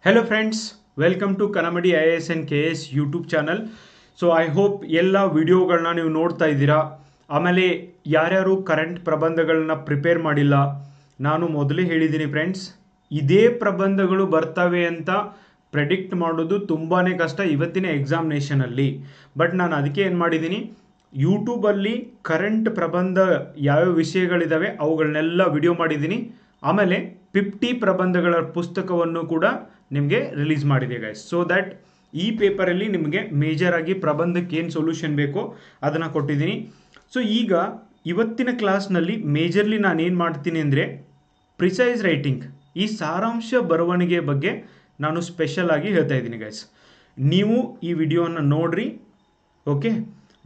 Hello friends, welcome to Kanamadi IAS and KS YouTube channel. So I hope ಎಲ್ಲ ವಿಡಿಯೋಗಳನ್ನ ನೀವು ನೋಡ್ತಾ ಇದ್ದೀರಾ. ಆಮೇಲೆ ಯಾರ್ಯಾರು ಕರೆಂಟ್ ಪ್ರಬಂಧಗಳನ್ನ ಪ್ರಿಪೇರ್ ಮಾಡಿಲ್ಲ, ನಾನು ಮೊದಲೇ ಹೇಳಿದ್ದೀನಿ ಫ್ರೆಂಡ್ಸ್, ಇದೇ ಪ್ರಬಂಧಗಳು ಬರ್ತವೆ ಅಂತ ಪ್ರೆಡಿಕ್ಟ್ ಮಾಡೋದು ತುಂಬಾ ಕಷ್ಟ ಇವತ್ತಿನ ಎಕ್ಸಾಮಿನೇಷನಲ್ಲಿ. ಬಟ್ ನಾನು ಅದಕ್ಕೆ ಏನು ಮಾಡಿದ್ದೀನಿ, ಯೂಟ್ಯೂಬಲ್ಲಿ ಕರೆಂಟ್ ಪ್ರಬಂಧ ಯಾವ್ಯಾವ ವಿಷಯಗಳಿದ್ದಾವೆ ಅವುಗಳನ್ನೆಲ್ಲ ವಿಡಿಯೋ ಮಾಡಿದ್ದೀನಿ. ಆಮೇಲೆ 50 ಪ್ರಬಂಧಗಳ ಪುಸ್ತಕವನ್ನು ಕೂಡ ನಿಮಗೆ ರಿಲೀಸ್ ಮಾಡಿದೆ ಗೈಸ್. ಸೊ ದ್ಯಾಟ್ ಈ ಪೇಪರಲ್ಲಿ ನಿಮಗೆ ಮೇಜರ್ ಆಗಿ ಪ್ರಬಂಧಕ್ಕೆ ಏನು ಸೊಲ್ಯೂಷನ್ ಬೇಕೋ ಅದನ್ನು ಕೊಟ್ಟಿದ್ದೀನಿ. ಸೊ ಈಗ ಇವತ್ತಿನ ಕ್ಲಾಸ್ನಲ್ಲಿ ಮೇಜರ್ಲಿ ನಾನು ಏನು ಮಾಡ್ತೀನಿ ಅಂದರೆ ಪ್ರಿಸೈಸ್ ರೈಟಿಂಗ್, ಈ ಸಾರಾಂಶ ಬರವಣಿಗೆ ಬಗ್ಗೆ ನಾನು ಸ್ಪೆಷಲ್ ಆಗಿ ಹೇಳ್ತಾ ಇದ್ದೀನಿ ಗೈಸ್. ನೀವು ಈ ವಿಡಿಯೋನ ನೋಡ್ರಿ, ಓಕೆ.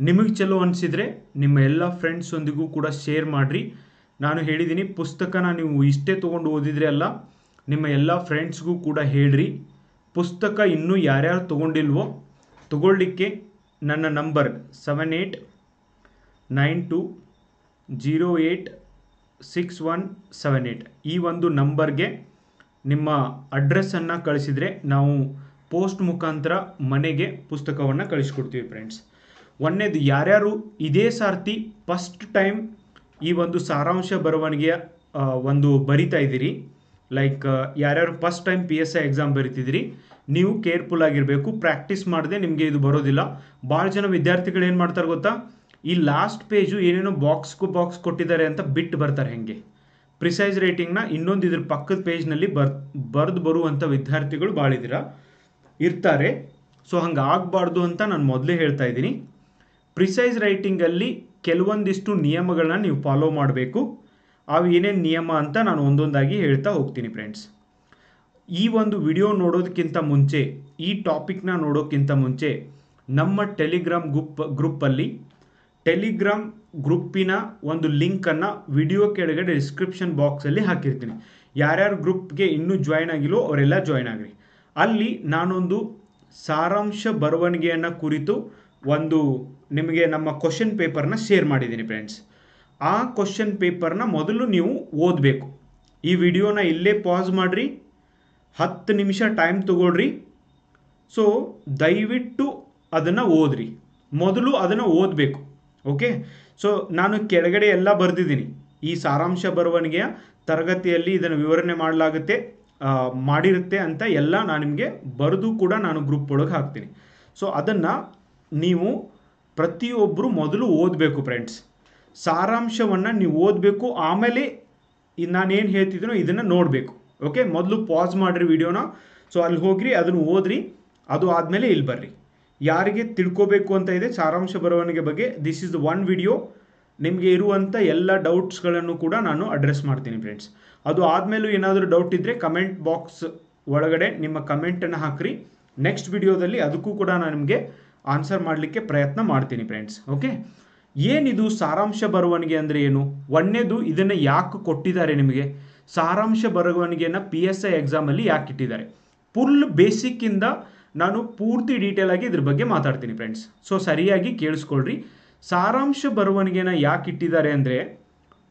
ನಿಮಗೆ ಚಲೋ ಅನಿಸಿದರೆ ನಿಮ್ಮ ಎಲ್ಲ ಫ್ರೆಂಡ್ಸೊಂದಿಗೂ ಕೂಡ ಶೇರ್ ಮಾಡಿರಿ. ನಾನು ಹೇಳಿದ್ದೀನಿ, ಪುಸ್ತಕನ ನೀವು ಇಷ್ಟೇ ತೊಗೊಂಡು ಓದಿದ್ರೆ ಅಲ್ಲ, ನಿಮ್ಮ ಎಲ್ಲ ಫ್ರೆಂಡ್ಸ್ಗೂ ಕೂಡ ಹೇಳ್ರಿ. ಪುಸ್ತಕ ಇನ್ನೂ ಯಾರ್ಯಾರು ತೊಗೊಂಡಿಲ್ವೋ ತೊಗೊಳ್ಳಿಕ್ಕೆ ನನ್ನ ನಂಬರ್ 7892086178 ಈ ಒಂದು ನಂಬರ್ಗೆ ನಿಮ್ಮ ಅಡ್ರೆಸ್ಸನ್ನು ಕಳಿಸಿದರೆ ನಾವು ಪೋಸ್ಟ್ ಮುಖಾಂತರ ಮನೆಗೆ ಪುಸ್ತಕವನ್ನು ಕಳಿಸ್ಕೊಡ್ತೀವಿ ಫ್ರೆಂಡ್ಸ್. ಒಂದನೇದು, ಯಾರ್ಯಾರು ಇದೇ ಸಾರ್ತಿ ಫಸ್ಟ್ ಟೈಮ್ ಈ ಒಂದು ಸಾರಾಂಶ ಬರವಣಿಗೆಯ ಒಂದು ಬರಿತಾ ಇದ್ದೀರಿ, ಲೈಕ್ ಯಾರ್ಯಾರು ಫಸ್ಟ್ ಟೈಮ್ PSI ಎಕ್ಸಾಮ್ ಬರಿತಿದ್ದೀರಿ, ನೀವು ಕೇರ್ಫುಲ್ ಆಗಿರಬೇಕು. ಪ್ರಾಕ್ಟೀಸ್ ಮಾಡದೆ ನಿಮಗೆ ಇದು ಬರೋದಿಲ್ಲ. ಭಾಳ ಜನ ವಿದ್ಯಾರ್ಥಿಗಳು ಏನು ಮಾಡ್ತಾರೆ ಗೊತ್ತಾ, ಈ ಲಾಸ್ಟ್ ಪೇಜು ಏನೇನೋ ಬಾಕ್ಸ್ ಕೊಟ್ಟಿದ್ದಾರೆ ಅಂತ ಬಿಟ್ಟು ಬರ್ತಾರೆ. ಹೆಂಗೆ ಪ್ರಿಸೈಸ್ ರೈಟಿಂಗ್ನ ಇನ್ನೊಂದು ಇದ್ರ ಪಕ್ಕದ ಪೇಜ್ನಲ್ಲಿ ಬರೆದು ಬರುವಂಥ ವಿದ್ಯಾರ್ಥಿಗಳು ಭಾಳ ಇರ್ತಾರೆ. ಸೊ ಹಂಗೆ ಆಗಬಾರ್ದು ಅಂತ ನಾನು ಮೊದಲೇ ಹೇಳ್ತಾ ಇದ್ದೀನಿ. ಪ್ರಿಸೈಸ್ ರೈಟಿಂಗಲ್ಲಿ ಕೆಲವೊಂದಿಷ್ಟು ನಿಯಮಗಳನ್ನ ನೀವು ಫಾಲೋ ಮಾಡಬೇಕು. ಅವು ಏನೇನು ನಿಯಮ ಅಂತ ನಾನು ಒಂದೊಂದಾಗಿ ಹೇಳ್ತಾ ಹೋಗ್ತೀನಿ ಫ್ರೆಂಡ್ಸ್. ಈ ಒಂದು ವಿಡಿಯೋ ನೋಡೋದಕ್ಕಿಂತ ಮುಂಚೆ, ಈ ಟಾಪಿಕ್ನ ನೋಡೋಕ್ಕಿಂತ ಮುಂಚೆ ನಮ್ಮ ಟೆಲಿಗ್ರಾಮ್ ಗ್ರೂಪಲ್ಲಿ ಟೆಲಿಗ್ರಾಮ್ ಗ್ರೂಪಿನ ಒಂದು ಲಿಂಕನ್ನು ವಿಡಿಯೋ ಕೆಳಗಡೆ ಡಿಸ್ಕ್ರಿಪ್ಷನ್ ಬಾಕ್ಸಲ್ಲಿ ಹಾಕಿರ್ತೀನಿ. ಯಾರ್ಯಾರು ಗ್ರೂಪ್ಗೆ ಇನ್ನೂ ಜಾಯ್ನ್ ಆಗಿಲ್ಲೋ ಅವರೆಲ್ಲ ಜಾಯ್ನ್ ಆಗಿರಿ. ಅಲ್ಲಿ ನಾನೊಂದು ಸಾರಾಂಶ ಬರವಣಿಗೆಯನ್ನು ಕುರಿತು ಒಂದು ನಿಮಗೆ ನಮ್ಮ ಕ್ವಶನ್ ಪೇಪರ್ನ ಶೇರ್ ಮಾಡಿದ್ದೀನಿ ಫ್ರೆಂಡ್ಸ್. ಆ ಕ್ವಶನ್ ಪೇಪರ್ನ ಮೊದಲು ನೀವು ಓದಬೇಕು. ಈ ವಿಡಿಯೋನ ಇಲ್ಲೇ ಪಾಸ್ ಮಾಡಿರಿ, 10 ನಿಮಿಷ ಟೈಮ್ ತಗೊಳ್ರಿ. ಸೊ ದಯವಿಟ್ಟು ಅದನ್ನು ಓದ್ರಿ, ಮೊದಲು ಅದನ್ನು ಓದಬೇಕು, ಓಕೆ. ಸೊ ನಾನು ಕೆಳಗಡೆ ಎಲ್ಲ ಬರೆದಿದ್ದೀನಿ. ಈ ಸಾರಾಂಶ ಬರವಣಿಗೆಯ ತರಗತಿಯಲ್ಲಿ ಇದನ್ನು ವಿವರಣೆ ಮಾಡಿರುತ್ತೆ ಅಂತ ಎಲ್ಲ ನಾನು ನಿಮಗೆ ಬರೆದು ಕೂಡ ನಾನು ಗ್ರೂಪ್ ಒಳಗೆ ಹಾಕ್ತೀನಿ. ಸೊ ಅದನ್ನು ನೀವು ಪ್ರತಿಯೊಬ್ಬರು ಮೊದಲು ಓದಬೇಕು ಫ್ರೆಂಡ್ಸ್. ಸಾರಾಂಶವನ್ನು ನೀವು ಓದಬೇಕು, ಆಮೇಲೆ ನಾನೇನು ಹೇಳ್ತಿದ್ದೀನೋ ಇದನ್ನು ನೋಡಬೇಕು, ಓಕೆ. ಮೊದಲು ಪಾಸ್ ಮಾಡಿರಿ ವಿಡಿಯೋನ. ಸೊ ಅಲ್ಲಿ ಹೋಗ್ರಿ, ಅದನ್ನು ಓದ್ರಿ, ಅದು ಆದಮೇಲೆ ಇಲ್ಲಿ ಬರ್ರಿ. ಯಾರಿಗೆ ತಿಳ್ಕೋಬೇಕು ಅಂತ ಇದೆ ಸಾರಾಂಶ ಬರವಣಿಗೆ ಬಗ್ಗೆ, this is the one video. ನಿಮಗೆ ಇರುವಂಥ ಎಲ್ಲ ಡೌಟ್ಸ್ಗಳನ್ನು ಕೂಡ ನಾನು ಅಡ್ರೆಸ್ ಮಾಡ್ತೀನಿ ಫ್ರೆಂಡ್ಸ್. ಅದು ಆದಮೇಲೂ ಏನಾದರೂ ಡೌಟ್ ಇದ್ದರೆ ಕಮೆಂಟ್ ಬಾಕ್ಸ್ ಒಳಗಡೆ ನಿಮ್ಮ ಕಮೆಂಟನ್ನು ಹಾಕಿರಿ. ನೆಕ್ಸ್ಟ್ ವಿಡಿಯೋದಲ್ಲಿ ಅದಕ್ಕೂ ಕೂಡ ನಾನು ನಿಮಗೆ ಆನ್ಸರ್ ಮಾಡಲಿಕ್ಕೆ ಪ್ರಯತ್ನ ಮಾಡ್ತೀನಿ ಫ್ರೆಂಡ್ಸ್, ಓಕೆ. ಏನಿದು ಸಾರಾಂಶ ಬರವಣಿಗೆ ಅಂದರೆ ಏನು? ಒಂದನೇದು, ಇದನ್ನು ಯಾಕೆ ಕೊಟ್ಟಿದ್ದಾರೆ ನಿಮಗೆ, ಸಾರಾಂಶ ಬರವಣಿಗೆಯನ್ನು PSI ಎಕ್ಸಾಮಲ್ಲಿ ಯಾಕೆ ಇಟ್ಟಿದ್ದಾರೆ? ಫುಲ್ ಬೇಸಿಕ್ಕಿಂದ ನಾನು ಪೂರ್ತಿ ಡೀಟೇಲ್ ಆಗಿ ಇದ್ರ ಬಗ್ಗೆ ಮಾತಾಡ್ತೀನಿ ಫ್ರೆಂಡ್ಸ್. ಸೊ ಸರಿಯಾಗಿ ಕೇಳಿಸ್ಕೊಳ್ರಿ. ಸಾರಾಂಶ ಬರವಣಿಗೆನ ಯಾಕೆ ಇಟ್ಟಿದ್ದಾರೆ ಅಂದರೆ,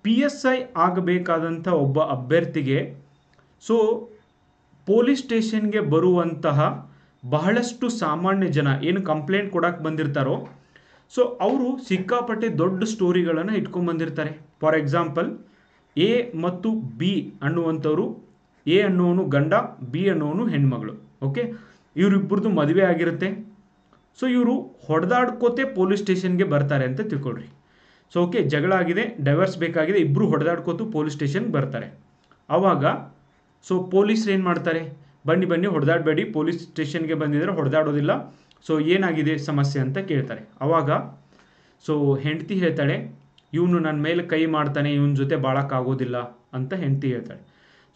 PSI ಆಗಬೇಕಾದಂಥ ಒಬ್ಬ ಅಭ್ಯರ್ಥಿಗೆ, ಸೊ ಪೊಲೀಸ್ ಸ್ಟೇಷನ್ಗೆ ಬರುವಂತಹ ಬಹಳಷ್ಟು ಸಾಮಾನ್ಯ ಜನ ಏನು ಕಂಪ್ಲೇಂಟ್ ಕೊಡಕ್ಕೆ ಬಂದಿರ್ತಾರೋ, ಸೊ ಅವರು ಸಿಕ್ಕಾಪಟ್ಟೆ ದೊಡ್ಡ ಸ್ಟೋರಿಗಳನ್ನು ಇಟ್ಕೊಂಡ್ಬಂದಿರ್ತಾರೆ. ಫಾರ್ ಎಕ್ಸಾಂಪಲ್, A ಮತ್ತು B ಅನ್ನುವಂಥವ್ರು, A ಅನ್ನೋನು ಗಂಡ, B ಅನ್ನೋನು ಹೆಣ್ಮಗಳು, ಓಕೆ. ಇವರಿಬ್ಬರದು ಮದುವೆ ಆಗಿರುತ್ತೆ. ಸೊ ಇವರು ಹೊಡೆದಾಡ್ಕೋತೆ ಪೊಲೀಸ್ ಸ್ಟೇಷನ್ಗೆ ಬರ್ತಾರೆ ಅಂತ ತಿಳ್ಕೊಳ್ರಿ. ಸೊ ಓಕೆ, ಜಗಳ ಆಗಿದೆ, ಡೈವರ್ಸ್ ಬೇಕಾಗಿದೆ, ಇಬ್ಬರು ಹೊಡೆದಾಡ್ಕೋತು ಪೊಲೀಸ್ ಸ್ಟೇಷನ್ಗೆ ಬರ್ತಾರೆ. ಆವಾಗ ಸೊ ಪೊಲೀಸರು ಏನು ಮಾಡ್ತಾರೆ, ಬನ್ನಿ ಹೊಡೆದಾಡಬೇಡಿ, ಪೊಲೀಸ್ ಸ್ಟೇಷನ್ಗೆ ಬಂದಿದ್ರೆ ಹೊಡೆದಾಡೋದಿಲ್ಲ, ಸೊ ಏನಾಗಿದೆ ಸಮಸ್ಯೆ ಅಂತ ಕೇಳ್ತಾರೆ. ಆವಾಗ ಸೊ ಹೆಂಡತಿ ಹೇಳ್ತಾಳೆ, ಇವನು ನನ್ನ ಮೇಲೆ ಕೈ ಮಾಡ್ತಾನೆ, ಇವನ ಜೊತೆ ಬಾಳಕ್ಕಾಗೋದಿಲ್ಲ ಅಂತ ಹೆಂಡತಿ ಹೇಳ್ತಾಳೆ.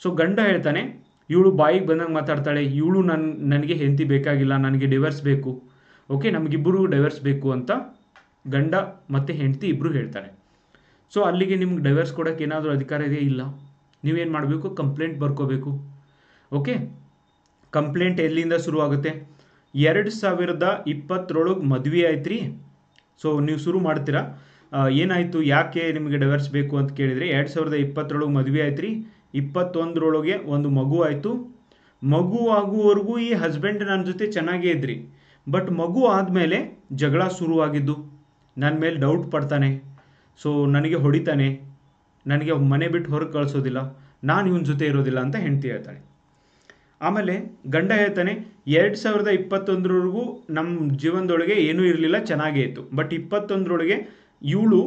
ಸೊ ಗಂಡ ಹೇಳ್ತಾನೆ, ಇವಳು ಬಾಯಿಗೆ ಬಂದಂಗೆ ಮಾತಾಡ್ತಾಳೆ, ಇವಳು ನನಗೆ ಹೆಂಡತಿ ಬೇಕಾಗಿಲ್ಲ, ನನಗೆ ಡಿವರ್ಸ್ ಬೇಕು, ಓಕೆ, ನಮಗಿಬ್ಬರು ಡೈವರ್ಸ್ ಬೇಕು ಅಂತ ಗಂಡ ಮತ್ತು ಹೆಂಡತಿ ಇಬ್ಬರು ಹೇಳ್ತಾರೆ. ಸೊ ಅಲ್ಲಿಗೆ ನಿಮ್ಗೆ ಡೈವರ್ಸ್ ಕೊಡೋಕ್ಕೆ ಏನಾದರೂ ಅಧಿಕಾರ ಇದೆಯಾ? ಇಲ್ಲ. ನೀವೇನು ಮಾಡಬೇಕು, ಕಂಪ್ಲೇಂಟ್ ಬರ್ಕೋಬೇಕು, ಓಕೆ. ಕಂಪ್ಲೇಂಟ್ ಎಲ್ಲಿಂದ ಶುರುವಾಗುತ್ತೆ? 2020 ಮದುವೆ ಆಯ್ತು ರೀ. ಸೊ ನೀವು ಶುರು ಮಾಡ್ತೀರಾ, ಏನಾಯಿತು, ಯಾಕೆ ನಿಮಗೆ ಡೈವರ್ಸ್ ಬೇಕು ಅಂತ ಕೇಳಿದರೆ, 2020 ಮದುವೆ ಆಯ್ತು ರೀ, 21 ಒಂದು ಮಗು ಆಯಿತು, ಮಗು ಆಗುವವರೆಗೂ ಈ ಹಸ್ಬೆಂಡ್ ನನ್ನ ಜೊತೆ ಚೆನ್ನಾಗೇ ಇದ್ರಿ, ಬಟ್ ಮಗು ಆದಮೇಲೆ ಜಗಳ ಶುರುವಾಗಿದ್ದು, ನನ್ನ ಮೇಲೆ ಡೌಟ್ ಪಡ್ತಾನೆ, ಸೊ ನನಗೆ ಹೊಡಿತಾನೆ, ನನಗೆ ಮನೆ ಬಿಟ್ಟು ಹೊರಗೆ ಕಳಿಸೋದಿಲ್ಲ, ನಾನು ಇವನ ಜೊತೆ ಇರೋದಿಲ್ಲ ಅಂತ ಹೆಂಡತಿ ಹೇಳ್ತಾಳೆ. ಆಮೇಲೆ ಗಂಡ ಹೇಳ್ತಾನೆ 2021 ನಮ್ಮ ಜೀವನದೊಳಗೆ ಏನೂ ಇರಲಿಲ್ಲ, ಚೆನ್ನಾಗೇ ಇತ್ತು, ಬಟ್ 21 ಇವಳು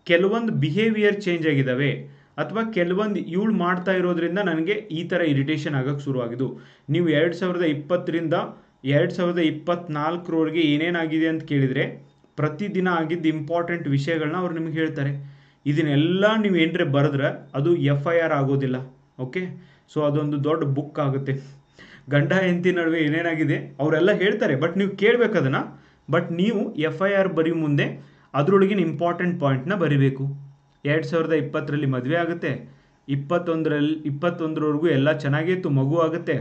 ಕೆಲವೊಂದು ಬಿಹೇವಿಯರ್ ಚೇಂಜ್ ಆಗಿದ್ದಾವೆ, ಅಥವಾ ಕೆಲವೊಂದು ಇವಳು ಮಾಡ್ತಾ ಇರೋದ್ರಿಂದ ನನಗೆ ಈ ಥರ ಇರಿಟೇಷನ್ ಆಗೋಕ್ಕೆ ಶುರುವಾಗಿದ್ದು. ನೀವು 2020ರಿಂದ 2024 ಏನೇನಾಗಿದೆ ಅಂತ ಕೇಳಿದರೆ ಪ್ರತಿದಿನ ಆಗಿದ್ದ ಇಂಪಾರ್ಟೆಂಟ್ ವಿಷಯಗಳನ್ನ ಅವ್ರು ನಿಮ್ಗೆ ಹೇಳ್ತಾರೆ. ಇದನ್ನೆಲ್ಲ ನೀವು ಏನರೆ ಬರೆದ್ರೆ ಅದು FIR ಆಗೋದಿಲ್ಲ. ಓಕೆ, ಸೊ ಅದೊಂದು ದೊಡ್ಡ ಬುಕ್ ಆಗುತ್ತೆ. ಗಂಡ ಹೆಂಡತಿ ನಡುವೆ ಏನೇನಾಗಿದೆ ಅವರೆಲ್ಲ ಹೇಳ್ತಾರೆ, ಬಟ್ ನೀವು ಕೇಳಬೇಕು ಅದನ್ನು. ಬಟ್ ನೀವು FIR ಬರೀ ಮುಂದೆ ಅದರೊಳಗಿನ ಇಂಪಾರ್ಟೆಂಟ್ ಪಾಯಿಂಟ್ನ ಬರಿಬೇಕು. 2020ರಲ್ಲಿ ಮದುವೆ ಆಗುತ್ತೆ, 21ರವರೆಗೂ ಎಲ್ಲ ಚೆನ್ನಾಗಿತ್ತು, ಮಗು ಆಗುತ್ತೆ.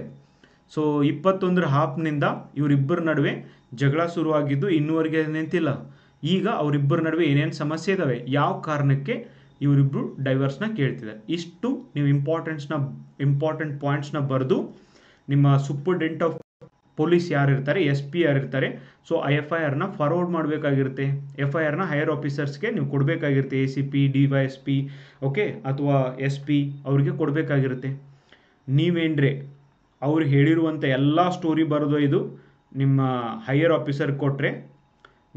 ಸೊ 21 ಹಾಫ್ನಿಂದ ಇವರಿಬ್ಬರ ನಡುವೆ ಜಗಳ ಶುರುವಾಗಿದ್ದು ಇನ್ನೂವರೆಗೆ ನಿಂತಿಲ್ಲ. ಈಗ ಅವರಿಬ್ಬರ ನಡುವೆ ಏನೇನು ಸಮಸ್ಯೆ ಇದ್ದಾವೆ, ಯಾವ ಕಾರಣಕ್ಕೆ ಇವರಿಬ್ಬರು ಡೈವರ್ಸ್ನ ಕೇಳ್ತಿದ್ದಾರೆ, ಇಷ್ಟು ನೀವು ಇಂಪಾರ್ಟೆಂಟ್ ಪಾಯಿಂಟ್ಸ್ನ ಬರೆದು ನಿಮ್ಮ ಸೂಪರ್ಡೆಂಟ್ ಆಫ್ ಪೊಲೀಸ್ ಯಾರಿರ್ತಾರೆ, SP ಯಾರಿರ್ತಾರೆ, ಸೊ FIRನ ಫಾರ್ವರ್ಡ್ ಮಾಡಬೇಕಾಗಿರುತ್ತೆ. FIRನ ಹೈಯರ್ ಆಫೀಸರ್ಸ್ಗೆ ನೀವು ಕೊಡಬೇಕಾಗಿರುತ್ತೆ, ACP, DYSP, ಓಕೆ, ಅಥವಾ SP ಅವ್ರಿಗೆ ಕೊಡಬೇಕಾಗಿರುತ್ತೆ. ನೀವೇನ್ರೆ ಅವ್ರು ಹೇಳಿರುವಂಥ ಎಲ್ಲ ಸ್ಟೋರಿ ಬರೆದು ಇದು ನಿಮ್ಮ ಹೈಯರ್ ಆಫೀಸರ್ಗೆ ಕೊಟ್ಟರೆ